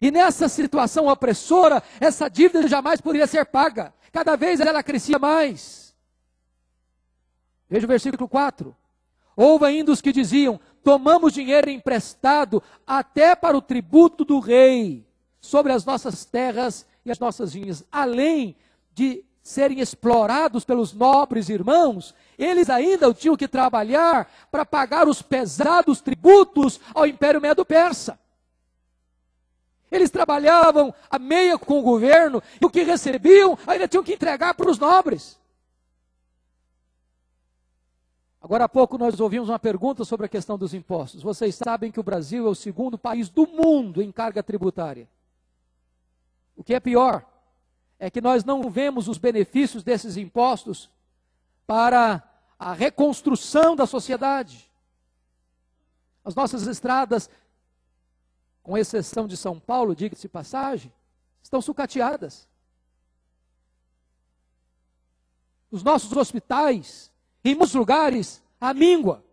E nessa situação opressora, essa dívida jamais poderia ser paga. Cada vez ela crescia mais. Veja o versículo 4. Houve ainda os que diziam: tomamos dinheiro emprestado até para o tributo do rei sobre as nossas terras e as nossas vinhas. Além de serem explorados pelos nobres irmãos, eles ainda tinham que trabalhar para pagar os pesados tributos ao Império Medo-Persa. Eles trabalhavam a meia com o governo e o que recebiam ainda tinham que entregar para os nobres. Agora há pouco nós ouvimos uma pergunta sobre a questão dos impostos. Vocês sabem que o Brasil é o segundo país do mundo em carga tributária. O que é pior é que nós não vemos os benefícios desses impostos para a reconstrução da sociedade. As nossas estradas, com exceção de São Paulo, diga-se de passagem, estão sucateadas. Os nossos hospitais, em muitos lugares, há míngua.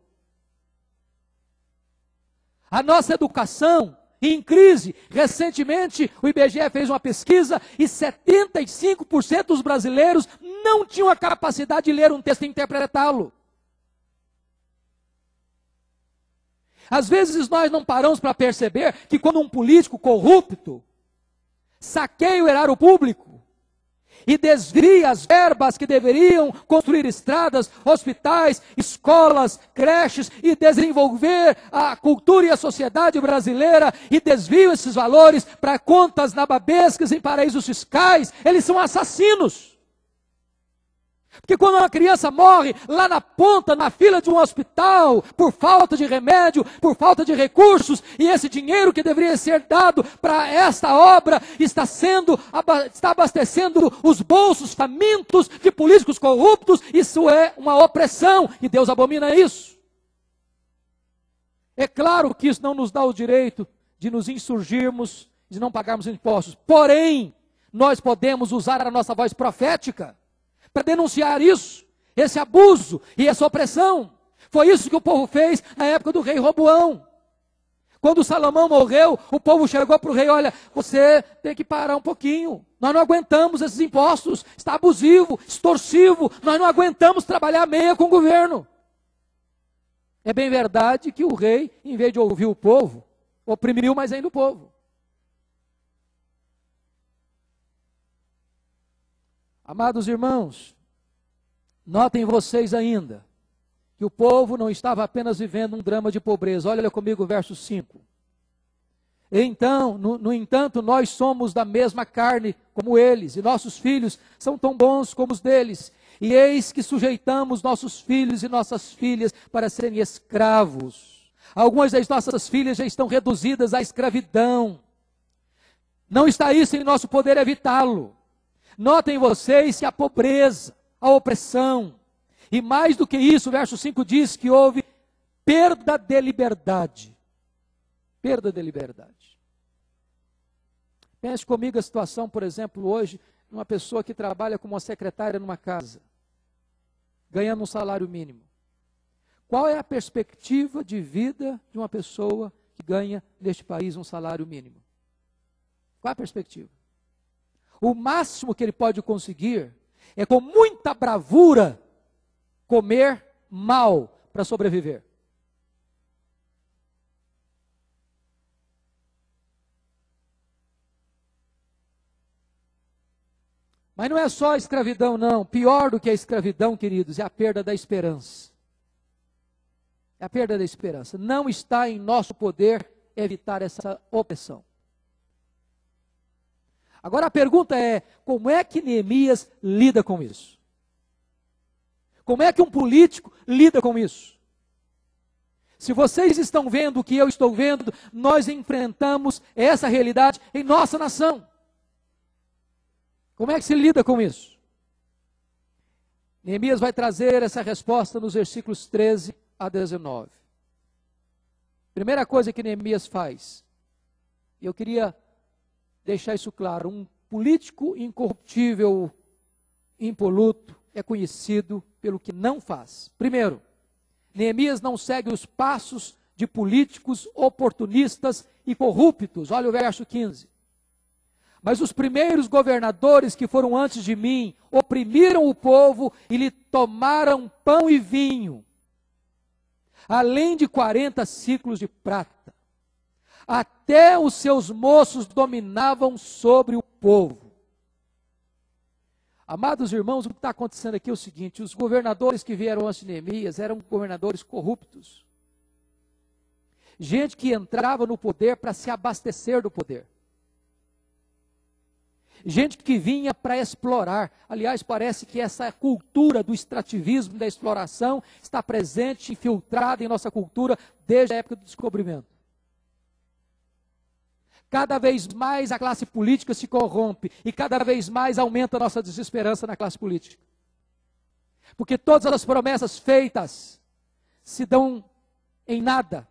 A nossa educação em crise. Recentemente, o IBGE fez uma pesquisa e 75% dos brasileiros não tinham a capacidade de ler um texto e interpretá-lo. Às vezes nós não paramos para perceber que quando um político corrupto saqueia o erário público e desvia as verbas que deveriam construir estradas, hospitais, escolas, creches e desenvolver a cultura e a sociedade brasileira e desviam esses valores para contas nababescas em paraísos fiscais, eles são assassinos. Porque quando uma criança morre lá na ponta, na fila de um hospital, por falta de remédio, por falta de recursos, e esse dinheiro que deveria ser dado para esta obra está abastecendo os bolsos famintos de políticos corruptos, isso é uma opressão, e Deus abomina isso. É claro que isso não nos dá o direito de nos insurgirmos, de não pagarmos impostos, porém, nós podemos usar a nossa voz profética para denunciar isso, esse abuso e essa opressão. Foi isso que o povo fez na época do rei Roboão. Quando Salomão morreu, o povo chegou para o rei: olha, você tem que parar um pouquinho, nós não aguentamos esses impostos, está abusivo, extorsivo, nós não aguentamos trabalhar meia com o governo. É bem verdade que o rei, em vez de ouvir o povo, oprimiu mais ainda o povo. Amados irmãos, notem vocês ainda que o povo não estava apenas vivendo um drama de pobreza. Olha comigo o verso 5. Então, no entanto, nós somos da mesma carne como eles, e nossos filhos são tão bons como os deles. E eis que sujeitamos nossos filhos e nossas filhas para serem escravos. Algumas das nossas filhas já estão reduzidas à escravidão. Não está isso em nosso poder evitá-lo. Notem vocês que a pobreza, a opressão, e mais do que isso, o verso 5 diz que houve perda de liberdade. Perda de liberdade. Pense comigo a situação, por exemplo, hoje, de uma pessoa que trabalha como uma secretária numa casa, ganhando um salário mínimo. Qual é a perspectiva de vida de uma pessoa que ganha neste país um salário mínimo? Qual é a perspectiva? O máximo que ele pode conseguir é, com muita bravura, comer mal para sobreviver. Mas não é só a escravidão, não. Pior do que a escravidão, queridos, é a perda da esperança. É a perda da esperança. Não está em nosso poder evitar essa opressão. Agora a pergunta é, como é que Neemias lida com isso? Como é que um político lida com isso? Se vocês estão vendo o que eu estou vendo, nós enfrentamos essa realidade em nossa nação. Como é que se lida com isso? Neemias vai trazer essa resposta nos versículos 13 a 19. Primeira coisa que Neemias faz, e eu queria deixar isso claro: um político incorruptível, impoluto, é conhecido pelo que não faz. Primeiro, Neemias não segue os passos de políticos oportunistas e corruptos. Olha o verso 15. Mas os primeiros governadores que foram antes de mim oprimiram o povo e lhe tomaram pão e vinho, além de 40 ciclos de prata. Até os seus moços dominavam sobre o povo. Amados irmãos, o que está acontecendo aqui é o seguinte: os governadores que vieram antes de Neemias eram governadores corruptos. Gente que entrava no poder para se abastecer do poder. Gente que vinha para explorar. Aliás, parece que essa cultura do extrativismo, da exploração, está presente, infiltrada em nossa cultura desde a época do descobrimento. Cada vez mais a classe política se corrompe e cada vez mais aumenta a nossa desesperança na classe política. Porque todas as promessas feitas se dão em nada.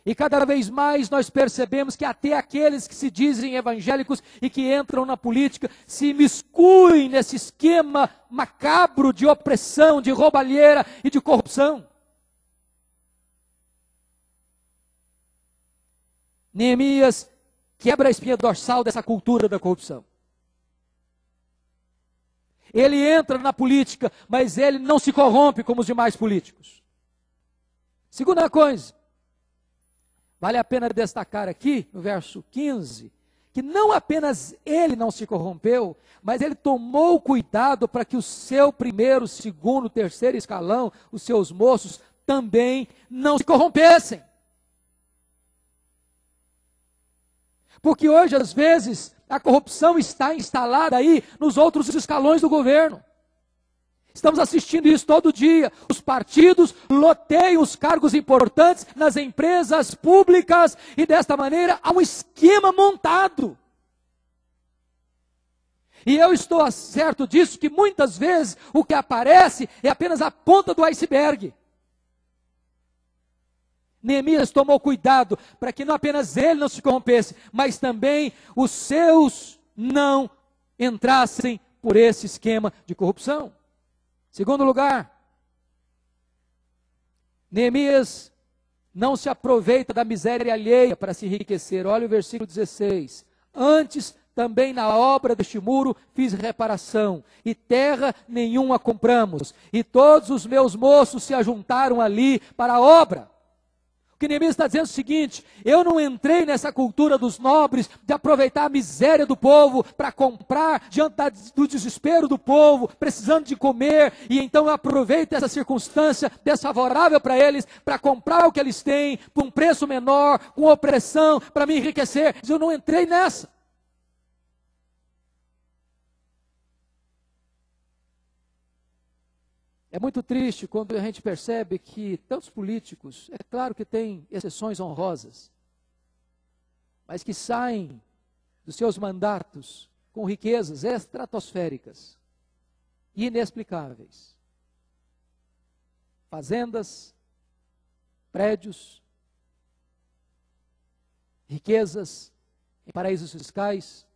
E cada vez mais nós percebemos que até aqueles que se dizem evangélicos e que entram na política se imiscuem nesse esquema macabro de opressão, de roubalheira e de corrupção. Neemias quebra a espinha dorsal dessa cultura da corrupção. Ele entra na política, mas ele não se corrompe como os demais políticos. Segunda coisa, vale a pena destacar aqui, no verso 15, que não apenas ele não se corrompeu, mas ele tomou cuidado para que o seu primeiro, segundo, terceiro escalão, os seus moços, também não se corrompessem. Porque hoje, às vezes, a corrupção está instalada aí nos outros escalões do governo. Estamos assistindo isso todo dia. Os partidos loteiam os cargos importantes nas empresas públicas e desta maneira há um esquema montado. E eu estou certo disso, que muitas vezes o que aparece é apenas a ponta do iceberg. Neemias tomou cuidado para que não apenas ele não se corrompesse, mas também os seus não entrassem por esse esquema de corrupção. Segundo lugar, Neemias não se aproveita da miséria alheia para se enriquecer. Olha o versículo 16. Antes, também na obra deste muro fiz reparação, e terra nenhuma compramos, e todos os meus moços se ajuntaram ali para a obra. O que Neemias está dizendo é o seguinte: eu não entrei nessa cultura dos nobres de aproveitar a miséria do povo para comprar diante do desespero do povo, precisando de comer, e então eu aproveito essa circunstância desfavorável para eles, para comprar o que eles têm, por um preço menor, com opressão, para me enriquecer. Eu não entrei nessa. É muito triste quando a gente percebe que tantos políticos, é claro que tem exceções honrosas, mas que saem dos seus mandatos com riquezas estratosféricas, inexplicáveis. Fazendas, prédios, riquezas em paraísos fiscais.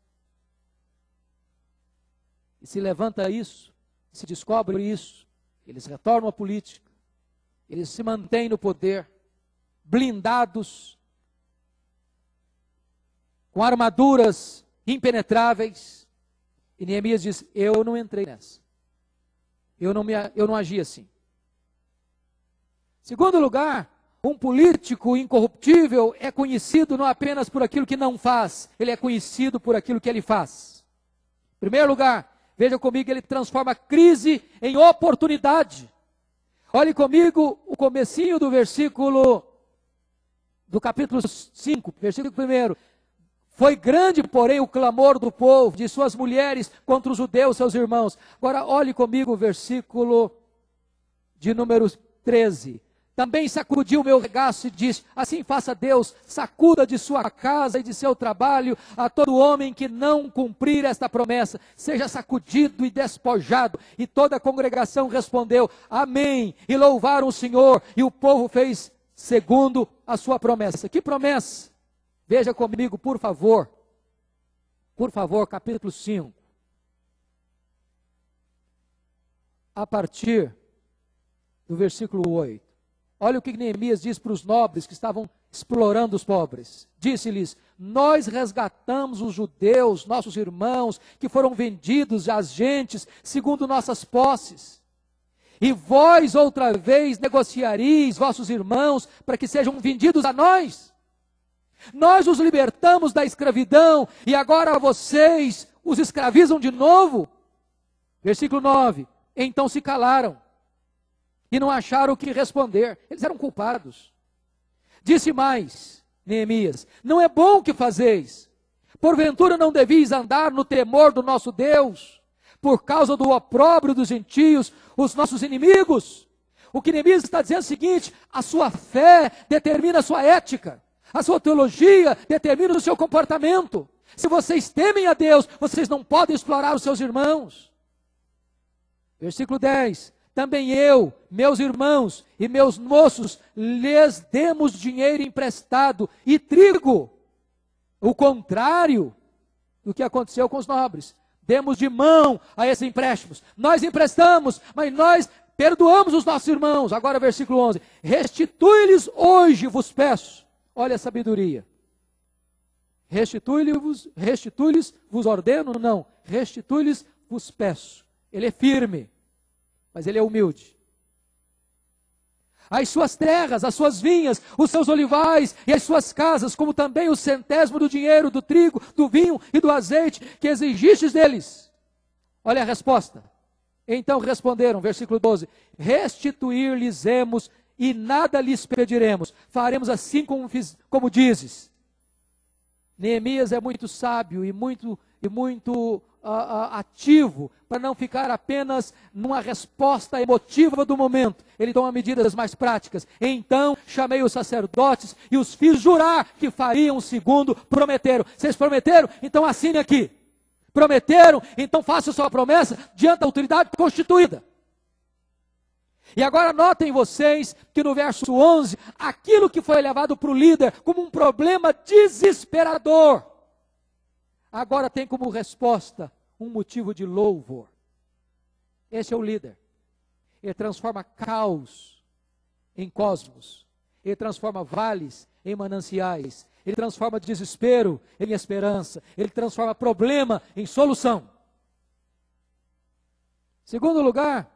E se levanta isso, se descobre isso, eles retornam à política, eles se mantêm no poder, blindados, com armaduras impenetráveis. E Neemias diz: eu não entrei nessa, eu não agi assim. Segundo lugar, um político incorruptível é conhecido não apenas por aquilo que não faz, ele é conhecido por aquilo que ele faz. Em primeiro lugar, veja comigo, ele transforma a crise em oportunidade. Olhe comigo o comecinho do versículo, do capítulo 5, versículo 1. Foi grande, porém, o clamor do povo, de suas mulheres, contra os judeus, seus irmãos. Agora, olhe comigo o versículo de número 13. Também sacudiu o meu regaço e disse: assim faça Deus, sacuda de sua casa e de seu trabalho a todo homem que não cumprir esta promessa, seja sacudido e despojado. E toda a congregação respondeu: amém, e louvaram o Senhor, e o povo fez segundo a sua promessa. Que promessa? Veja comigo, por favor, capítulo 5. A partir do versículo 8. Olha o que Neemias diz para os nobres que estavam explorando os pobres. Disse-lhes: nós resgatamos os judeus, nossos irmãos, que foram vendidos às gentes, segundo nossas posses. E vós outra vez negociareis vossos irmãos, para que sejam vendidos a nós? Nós os libertamos da escravidão, e agora vocês os escravizam de novo? Versículo 9. Então se calaram, e não acharam o que responder. Eles eram culpados. Disse mais Neemias: não é bom o que fazeis. Porventura não devis andar no temor do nosso Deus, por causa do opróbrio dos gentios, os nossos inimigos? O que Neemias está dizendo é o seguinte: a sua fé determina a sua ética, a sua teologia determina o seu comportamento. Se vocês temem a Deus, vocês não podem explorar os seus irmãos. Versículo 10. Também eu, meus irmãos e meus moços, lhes demos dinheiro emprestado e trigo. O contrário do que aconteceu com os nobres. Demos de mão a esses empréstimos. Nós emprestamos, mas nós perdoamos os nossos irmãos. Agora versículo 11. Restitui-lhes hoje, vos peço. Olha a sabedoria. Restitui-lhes, vos ordeno? Não. Restitui-lhes, vos peço. Ele é firme, mas ele é humilde. As suas terras, as suas vinhas, os seus olivais e as suas casas, como também o centésimo do dinheiro, do trigo, do vinho e do azeite que exigistes deles. Olha a resposta. Então responderam, versículo 12: restituir-lhes-emos e nada lhes pediremos. Faremos assim como dizes. Neemias é muito sábio e muito ativo, para não ficar apenas numa resposta emotiva do momento. Ele toma medidas mais práticas. Então chamei os sacerdotes e os fiz jurar que fariam segundo prometeram. Vocês prometeram? Então assine aqui. Prometeram? Então faça sua promessa diante da autoridade constituída. E agora notem vocês que no verso 11, aquilo que foi levado para o líder como um problema desesperador, agora tem como resposta um motivo de louvor. Esse é o líder. Ele transforma caos em cosmos. Ele transforma vales em mananciais. Ele transforma desespero em esperança. Ele transforma problema em solução. Segundo lugar,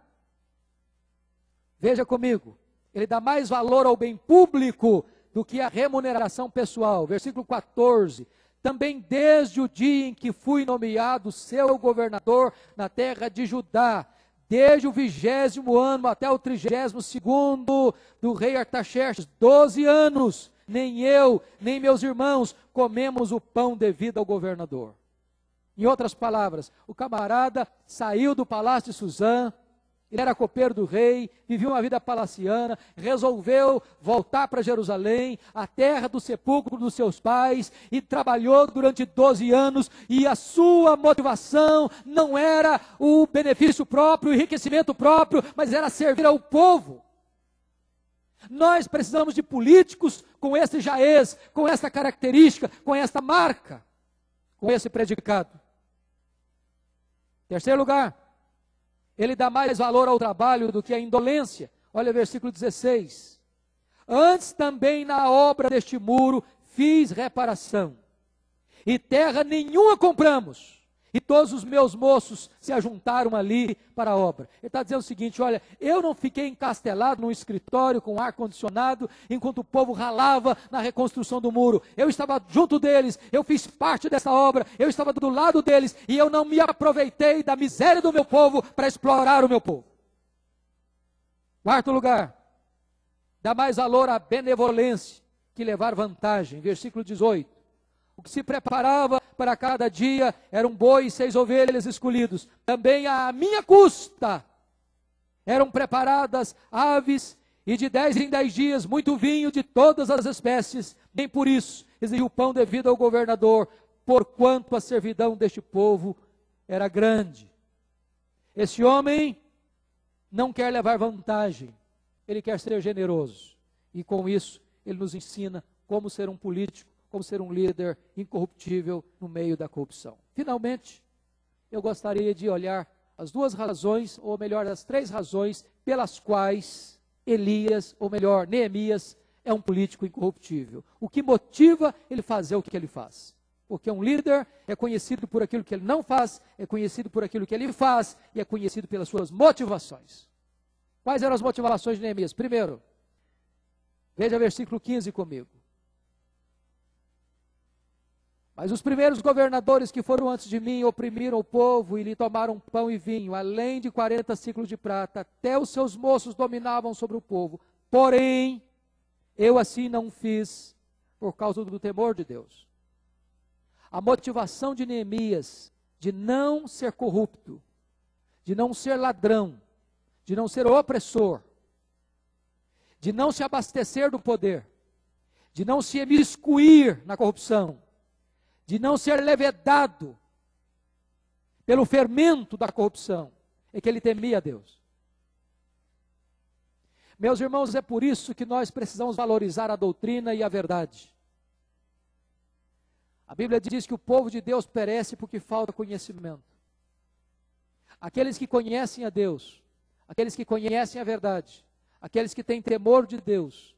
veja comigo, ele dá mais valor ao bem público do que à remuneração pessoal. Versículo 14. Também desde o dia em que fui nomeado seu governador na terra de Judá, desde o 20º ano até o 32º do rei Artaxerxes, 12 anos, nem eu, nem meus irmãos comemos o pão devido ao governador. Em outras palavras, o camarada saiu do palácio de Suzã, ele era copeiro do rei, vivia uma vida palaciana, resolveu voltar para Jerusalém, a terra do sepulcro dos seus pais, e trabalhou durante 12 anos, e a sua motivação não era o benefício próprio, o enriquecimento próprio, mas era servir ao povo. Nós precisamos de políticos com esse jaez, com essa característica, com essa marca, com esse predicado. Terceiro lugar, ele dá mais valor ao trabalho do que à indolência. Olha o versículo 16. Antes também na obra deste muro fiz reparação, e terra nenhuma compramos, e todos os meus moços se ajuntaram ali para a obra. Ele está dizendo o seguinte: olha, eu não fiquei encastelado num escritório com ar-condicionado, enquanto o povo ralava na reconstrução do muro. Eu estava junto deles, eu fiz parte dessa obra, eu estava do lado deles, e eu não me aproveitei da miséria do meu povo para explorar o meu povo. Quarto lugar, dá mais valor à benevolência que levar vantagem. Versículo 18. O que se preparava para cada dia eram boi e 6 ovelhas escolhidos. Também à minha custa eram preparadas aves, e de 10 em 10 dias muito vinho de todas as espécies. Nem por isso exigi o pão devido ao governador, porquanto a servidão deste povo era grande. Esse homem não quer levar vantagem, ele quer ser generoso. E com isso ele nos ensina como ser um político, como ser um líder incorruptível no meio da corrupção. Finalmente, eu gostaria de olhar as 2 razões, ou melhor, as 3 razões pelas quais Elias, ou melhor, Neemias, é um político incorruptível. O que motiva ele fazer o que ele faz? Porque um líder é conhecido por aquilo que ele não faz, é conhecido por aquilo que ele faz e é conhecido pelas suas motivações. Quais eram as motivações de Neemias? Primeiro, veja versículo 15 comigo. Mas os primeiros governadores que foram antes de mim oprimiram o povo e lhe tomaram pão e vinho, além de 40 ciclos de prata, até os seus moços dominavam sobre o povo. Porém, eu assim não fiz por causa do temor de Deus. A motivação de Neemias de não ser corrupto, de não ser ladrão, de não ser opressor, de não se abastecer do poder, de não se imiscuir na corrupção, de não ser levedado pelo fermento da corrupção, é que ele temia a Deus. Meus irmãos, é por isso que nós precisamos valorizar a doutrina e a verdade. A Bíblia diz que o povo de Deus perece porque falta conhecimento. Aqueles que conhecem a Deus, aqueles que conhecem a verdade, aqueles que têm temor de Deus,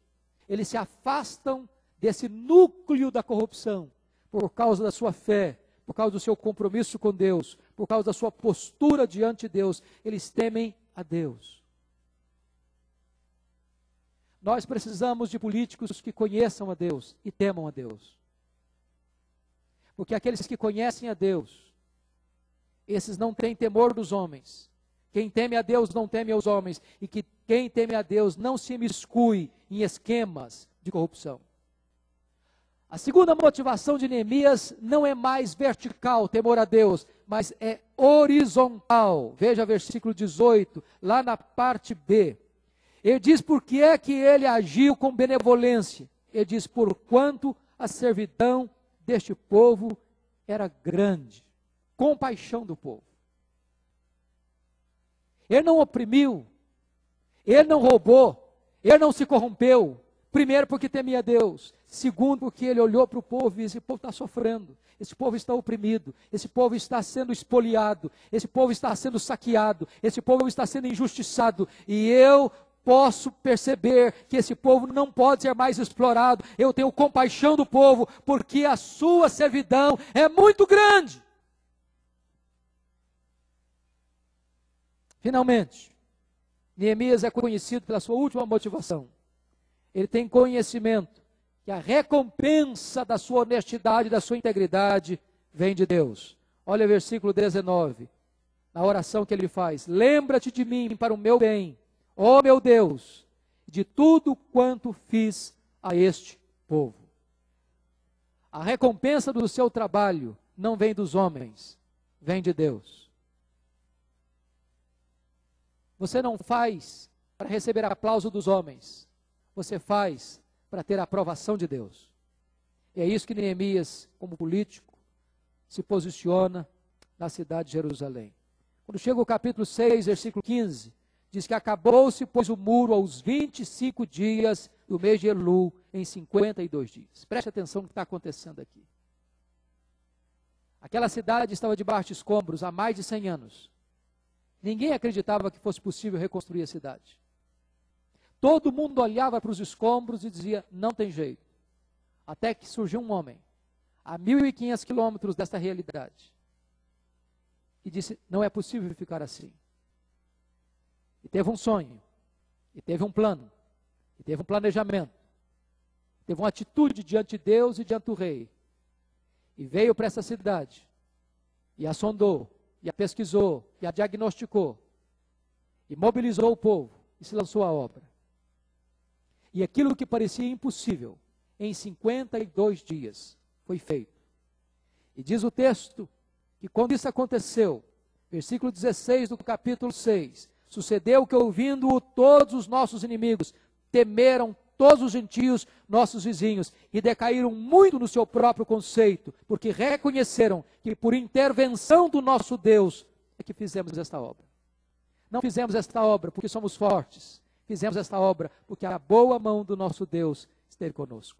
eles se afastam desse núcleo da corrupção, por causa da sua fé, por causa do seu compromisso com Deus, por causa da sua postura diante de Deus, eles temem a Deus. Nós precisamos de políticos que conheçam a Deus e temam a Deus. Porque aqueles que conhecem a Deus, esses não têm temor dos homens. Quem teme a Deus não teme aos homens. E que quem teme a Deus não se imiscui em esquemas de corrupção. A segunda motivação de Neemias não é mais vertical, temor a Deus, mas é horizontal. Veja versículo 18, lá na parte B. Ele diz por que é que ele agiu com benevolência. Ele diz, porquanto a servidão deste povo era grande. Compaixão do povo. Ele não oprimiu, ele não roubou, ele não se corrompeu. Primeiro, porque temia Deus. Segundo, porque ele olhou para o povo e disse: esse povo está sofrendo, esse povo está oprimido, esse povo está sendo espoliado, esse povo está sendo saqueado, esse povo está sendo injustiçado. E eu posso perceber que esse povo não pode ser mais explorado. Eu tenho compaixão do povo, porque a sua servidão é muito grande. Finalmente, Neemias é conhecido pela sua última motivação. Ele tem conhecimento que a recompensa da sua honestidade, da sua integridade, vem de Deus. Olha o versículo 19, na oração que ele faz. Lembra-te de mim para o meu bem, ó meu Deus, de tudo quanto fiz a este povo. A recompensa do seu trabalho não vem dos homens, vem de Deus. Você não faz para receber aplauso dos homens. Você faz para ter a aprovação de Deus. E é isso que Neemias, como político, se posiciona na cidade de Jerusalém. Quando chega o capítulo 6, versículo 15, diz que acabou-se, pois, o muro aos 25 dias do mês de Elul, em 52 dias. Preste atenção no que está acontecendo aqui. Aquela cidade estava debaixo de escombros há mais de 100 anos. Ninguém acreditava que fosse possível reconstruir a cidade. Todo mundo olhava para os escombros e dizia, não tem jeito. Até que surgiu um homem, a 1.500 quilômetros desta realidade, e disse, não é possível ficar assim. E teve um sonho, e teve um plano, e teve um planejamento, teve uma atitude diante de Deus e diante do rei. E veio para essa cidade, e a sondou, e a pesquisou, e a diagnosticou, e mobilizou o povo, e se lançou à obra. E aquilo que parecia impossível, em 52 dias, foi feito. E diz o texto, que quando isso aconteceu, versículo 16 do capítulo 6, sucedeu que ouvindo-o todos os nossos inimigos, temeram todos os gentios, nossos vizinhos, e decaíram muito no seu próprio conceito, porque reconheceram que por intervenção do nosso Deus é que fizemos esta obra. Não fizemos esta obra porque somos fortes, fizemos esta obra porque a boa mão do nosso Deus esteve conosco.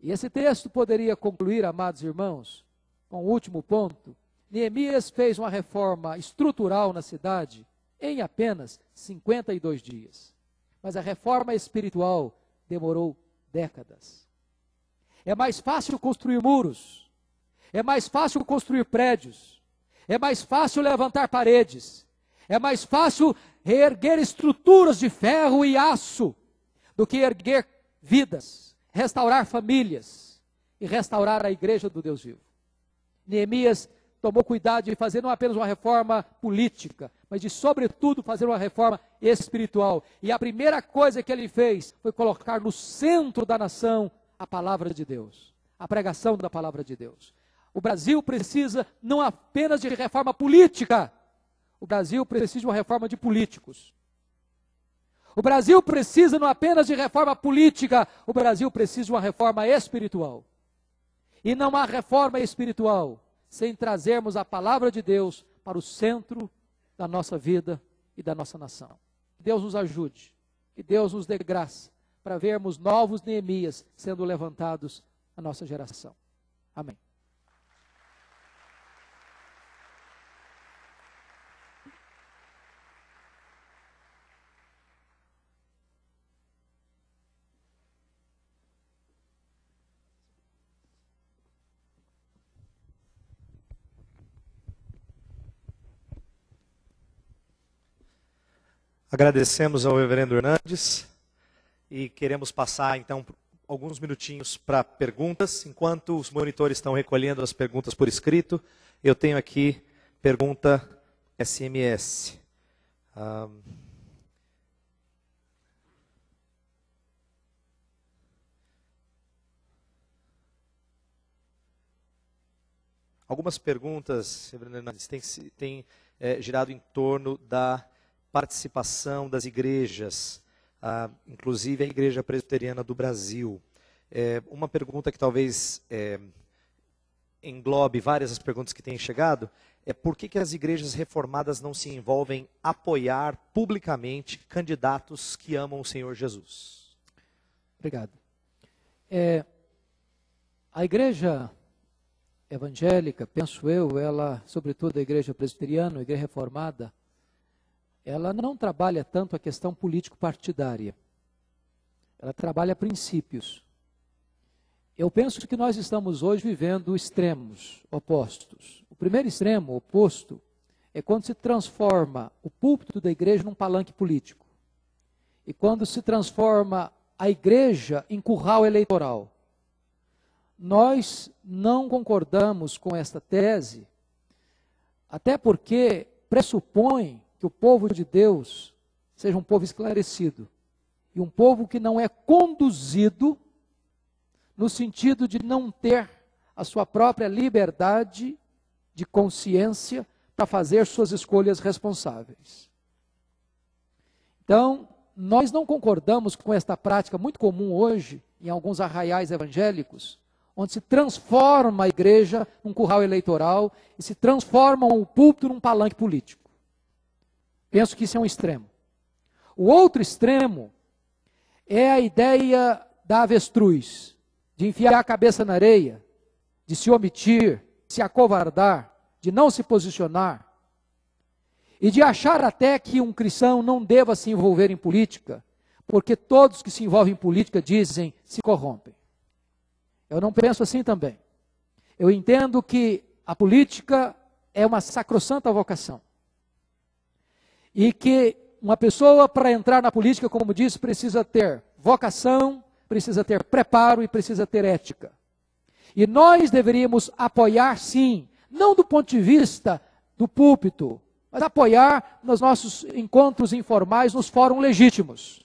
E esse texto poderia concluir, amados irmãos, com o último ponto. Neemias fez uma reforma estrutural na cidade em apenas 52 dias. mas a reforma espiritual demorou décadas. É mais fácil construir muros, é mais fácil construir prédios, é mais fácil levantar paredes, é mais fácil reerguer estruturas de ferro e aço do que erguer vidas, restaurar famílias e restaurar a igreja do Deus vivo. Neemias tomou cuidado de fazer não apenas uma reforma política, mas de, sobretudo, fazer uma reforma espiritual. E a primeira coisa que ele fez foi colocar no centro da nação a palavra de Deus, a pregação da palavra de Deus. O Brasil precisa não apenas de reforma política, o Brasil precisa de uma reforma de políticos. O Brasil precisa não apenas de reforma política, o Brasil precisa de uma reforma espiritual. E não há reforma espiritual sem trazermos a palavra de Deus para o centro da nossa vida e da nossa nação. Que Deus nos ajude, que Deus nos dê graça para vermos novos Neemias sendo levantados na nossa geração. Amém. Agradecemos ao reverendo Hernandes e queremos passar então alguns minutinhos para perguntas. Enquanto os monitores estão recolhendo as perguntas por escrito, eu tenho aqui pergunta SMS. Algumas perguntas, reverendo Hernandes, têm girado em torno da participação das igrejas, inclusive a Igreja Presbiteriana do Brasil. Uma pergunta que talvez englobe várias das perguntas que têm chegado, é por que as igrejas reformadas não se envolvem em apoiar publicamente candidatos que amam o Senhor Jesus? Obrigado. A igreja evangélica, penso eu, ela, sobretudo a igreja presbiteriana, a igreja reformada, ela não trabalha tanto a questão político-partidária. Ela trabalha princípios. Eu penso que nós estamos hoje vivendo extremos opostos. O primeiro extremo, oposto, é quando se transforma o púlpito da igreja num palanque político. E quando se transforma a igreja em curral eleitoral. Nós não concordamos com esta tese, até porque pressupõe que o povo de Deus seja um povo esclarecido e um povo que não é conduzido no sentido de não ter a sua própria liberdade de consciência para fazer suas escolhas responsáveis. Então, nós não concordamos com esta prática muito comum hoje em alguns arraiais evangélicos, onde se transforma a igreja num curral eleitoral e se transforma o púlpito num palanque político. Penso que isso é um extremo. O outro extremo é a ideia da avestruz, de enfiar a cabeça na areia, de se omitir, de se acovardar, de não se posicionar, e de achar até que um cristão não deva se envolver em política, porque todos que se envolvem em política dizem se corrompem. Eu não penso assim também. Eu entendo que a política é uma sacrossanta vocação. E que uma pessoa, para entrar na política, como disse, precisa ter vocação, precisa ter preparo e precisa ter ética. E nós deveríamos apoiar, sim, não do ponto de vista do púlpito, mas apoiar nos nossos encontros informais, nos fóruns legítimos.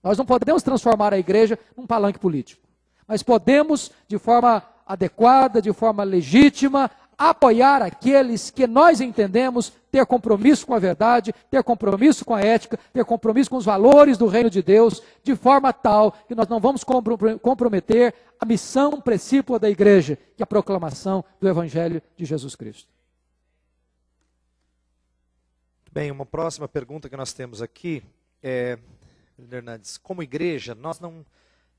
Nós não podemos transformar a igreja num palanque político, mas podemos, de forma adequada, de forma legítima, apoiar aqueles que nós entendemos ter compromisso com a verdade, ter compromisso com a ética, ter compromisso com os valores do reino de Deus, de forma tal que nós não vamos comprometer a missão principal da igreja, que é a proclamação do Evangelho de Jesus Cristo. Bem, uma próxima pergunta que nós temos aqui é, Hernandes, como igreja, nós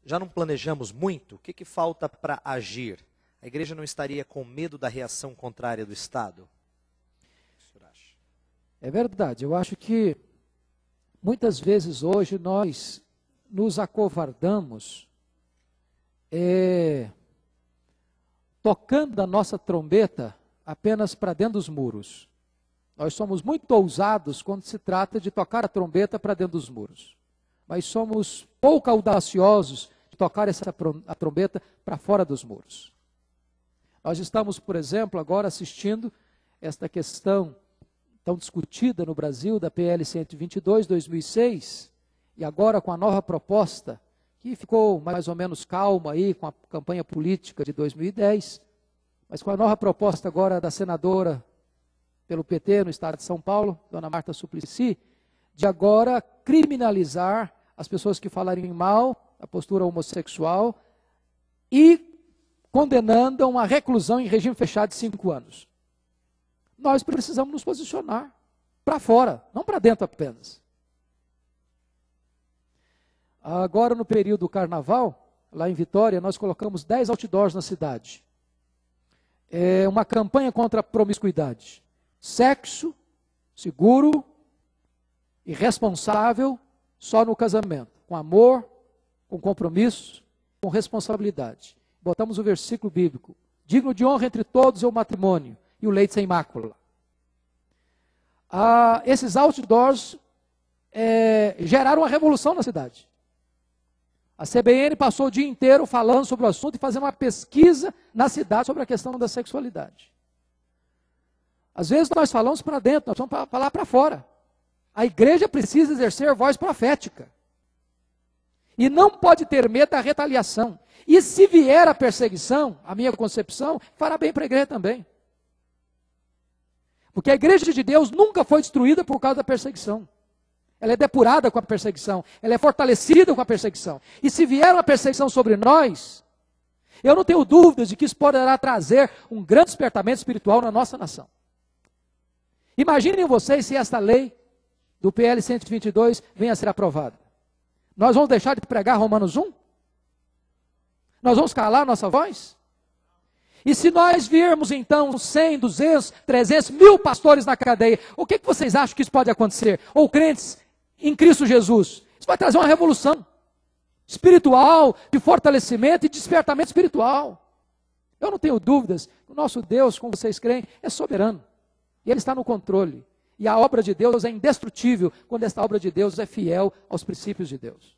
já não planejamos muito? O que falta para agir? A igreja não estaria com medo da reação contrária do Estado? É verdade, eu acho que Muitas vezes hoje nós nos acovardamos tocando a nossa trombeta apenas para dentro dos muros. Nós somos muito ousados quando se trata de tocar a trombeta para dentro dos muros. Mas somos pouco audaciosos de tocar a trombeta para fora dos muros. Nós estamos, por exemplo, agora assistindo esta questão tão discutida no Brasil da PL 122, 2006, e agora com a nova proposta, que ficou mais ou menos calma aí com a campanha política de 2010, mas com a nova proposta agora da senadora pelo PT no estado de São Paulo, dona Marta Suplicy, de agora criminalizar as pessoas que falarem mal da postura homossexual e condenando a uma reclusão em regime fechado de 5 anos. Nós precisamos nos posicionar para fora, não para dentro apenas. Agora, no período do carnaval, lá em Vitória, nós colocamos 10 outdoors na cidade. É uma campanha contra a promiscuidade. Sexo seguro e responsável só no casamento. Com amor, com compromisso, com responsabilidade. Botamos o versículo bíblico. Digno de honra entre todos é o matrimônio e o leite sem mácula. Esses outdoors geraram uma revolução na cidade. A CBN passou o dia inteiro falando sobre o assunto e fazendo uma pesquisa na cidade sobre a questão da sexualidade. Às vezes nós falamos para dentro, nós vamos falar para fora. A igreja precisa exercer voz profética. E não pode ter medo da retaliação. E se vier a perseguição, a minha concepção, fará bem para a igreja também. Porque a igreja de Deus nunca foi destruída por causa da perseguição. Ela é depurada com a perseguição. Ela é fortalecida com a perseguição. E se vier uma perseguição sobre nós, eu não tenho dúvidas de que isso poderá trazer um grande despertamento espiritual na nossa nação. Imaginem vocês se esta lei do PL 122 venha a ser aprovada. Nós vamos deixar de pregar Romanos 1? Nós vamos calar nossa voz? E se nós virmos então 100, 200, 300, 1000 pastores na cadeia, o que vocês acham que isso pode acontecer? Ou crentes em Cristo Jesus? Isso vai trazer uma revolução espiritual, de fortalecimento e despertamento espiritual. Eu não tenho dúvidas que o nosso Deus, como vocês creem, é soberano. E Ele está no controle. E a obra de Deus é indestrutível quando esta obra de Deus é fiel aos princípios de Deus.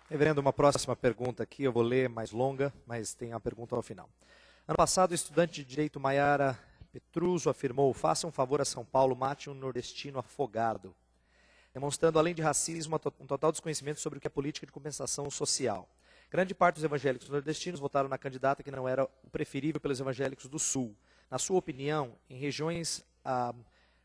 Reverendo, uma próxima pergunta aqui, eu vou ler mais longa, mas tem uma pergunta ao final. Ano passado, o estudante de direito Maiara Petruso afirmou: faça um favor a São Paulo, mate um nordestino afogado, demonstrando, além de racismo, um total desconhecimento sobre o que é política de compensação social. Grande parte dos evangélicos nordestinos votaram na candidata que não era o preferível pelos evangélicos do Sul. Na sua opinião, em regiões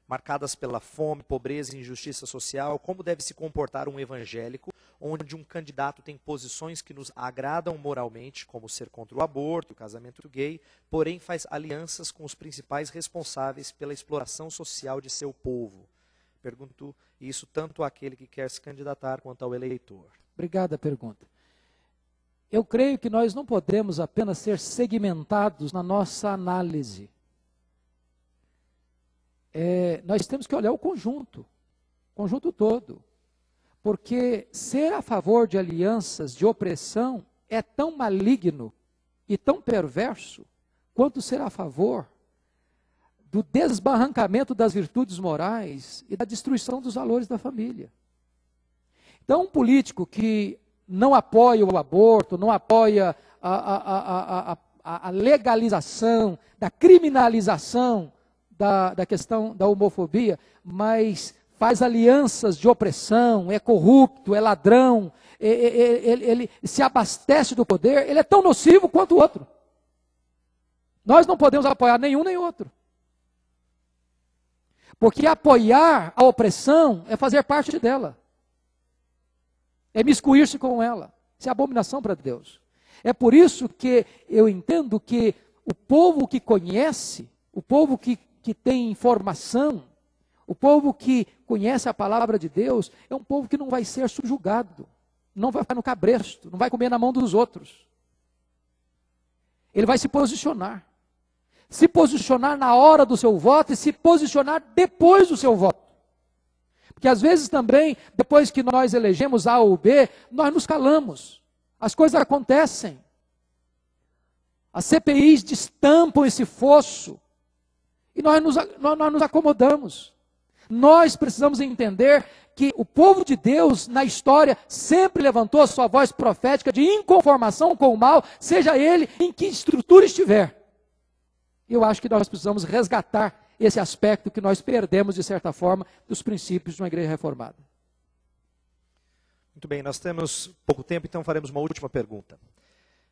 marcadas pela fome, pobreza e injustiça social, como deve se comportar um evangélico, onde um candidato tem posições que nos agradam moralmente, como ser contra o aborto, o casamento gay, porém faz alianças com os principais responsáveis pela exploração social de seu povo? Pergunto isso tanto àquele que quer se candidatar quanto ao eleitor. Obrigada a pergunta. Eu creio que nós não podemos apenas ser segmentados na nossa análise. Nós temos que olhar o conjunto todo. Porque ser a favor de alianças de opressão é tão maligno e tão perverso quanto ser a favor do desbarrancamento das virtudes morais e da destruição dos valores da família. Então, um político que não apoia o aborto, não apoia a legalização, da criminalização da questão da homofobia, mas faz alianças de opressão, é corrupto, é ladrão, ele se abastece do poder, ele é tão nocivo quanto o outro. Nós não podemos apoiar nenhum nem outro. Porque apoiar a opressão é fazer parte dela. É miscuir-se com ela. Isso é abominação para Deus. É por isso que eu entendo que o povo que conhece, o povo que tem informação, o povo que conhece a palavra de Deus, é um povo que não vai ser subjugado, não vai ficar no cabresto, não vai comer na mão dos outros. Ele vai se posicionar. Se posicionar na hora do seu voto e se posicionar depois do seu voto. Porque às vezes também, depois que nós elegemos A ou B, nós nos calamos. As coisas acontecem. As CPIs destampam esse fosso. E nós nos acomodamos. Nós precisamos entender que o povo de Deus, na história, sempre levantou a sua voz profética de inconformação com o mal, seja ele em que estrutura estiver. Eu acho que nós precisamos resgatar esse aspecto que nós perdemos, de certa forma, dos princípios de uma igreja reformada. Muito bem, nós temos pouco tempo, então faremos uma última pergunta.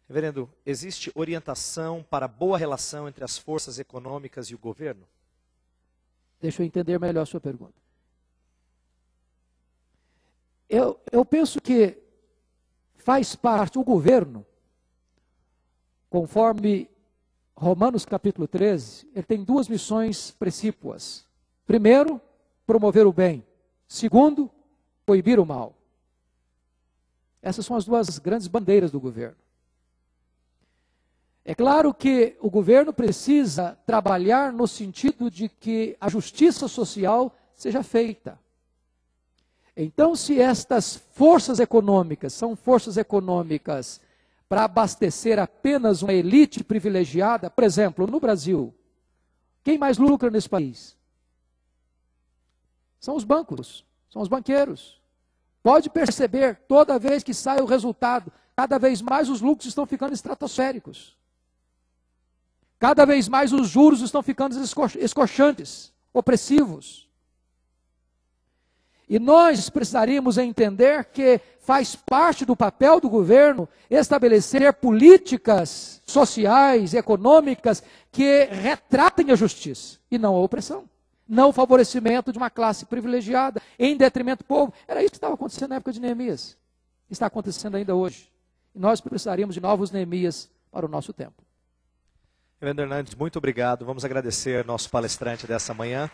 Reverendo, existe orientação para boa relação entre as forças econômicas e o governo? Deixa eu entender melhor a sua pergunta. Eu penso que faz parte, o governo, conforme Romanos capítulo 13, ele tem duas missões precípuas. Primeiro, promover o bem. Segundo, coibir o mal. Essas são as duas grandes bandeiras do governo. É claro que o governo precisa trabalhar no sentido de que a justiça social seja feita. Então, se estas forças econômicas são forças econômicas para abastecer apenas uma elite privilegiada, por exemplo, no Brasil, quem mais lucra nesse país? São os bancos, são os banqueiros. Pode perceber, toda vez que sai o resultado, cada vez mais os lucros estão ficando estratosféricos. Cada vez mais os juros estão ficando escorchantes, opressivos. E nós precisaríamos entender que faz parte do papel do governo estabelecer políticas sociais, econômicas, que retratem a justiça e não a opressão. Não o favorecimento de uma classe privilegiada em detrimento do povo. Era isso que estava acontecendo na época de Neemias. Está acontecendo ainda hoje. E nós precisaríamos de novos Neemias para o nosso tempo. Reverendo Hernandes, muito obrigado. Vamos agradecer nosso palestrante dessa manhã.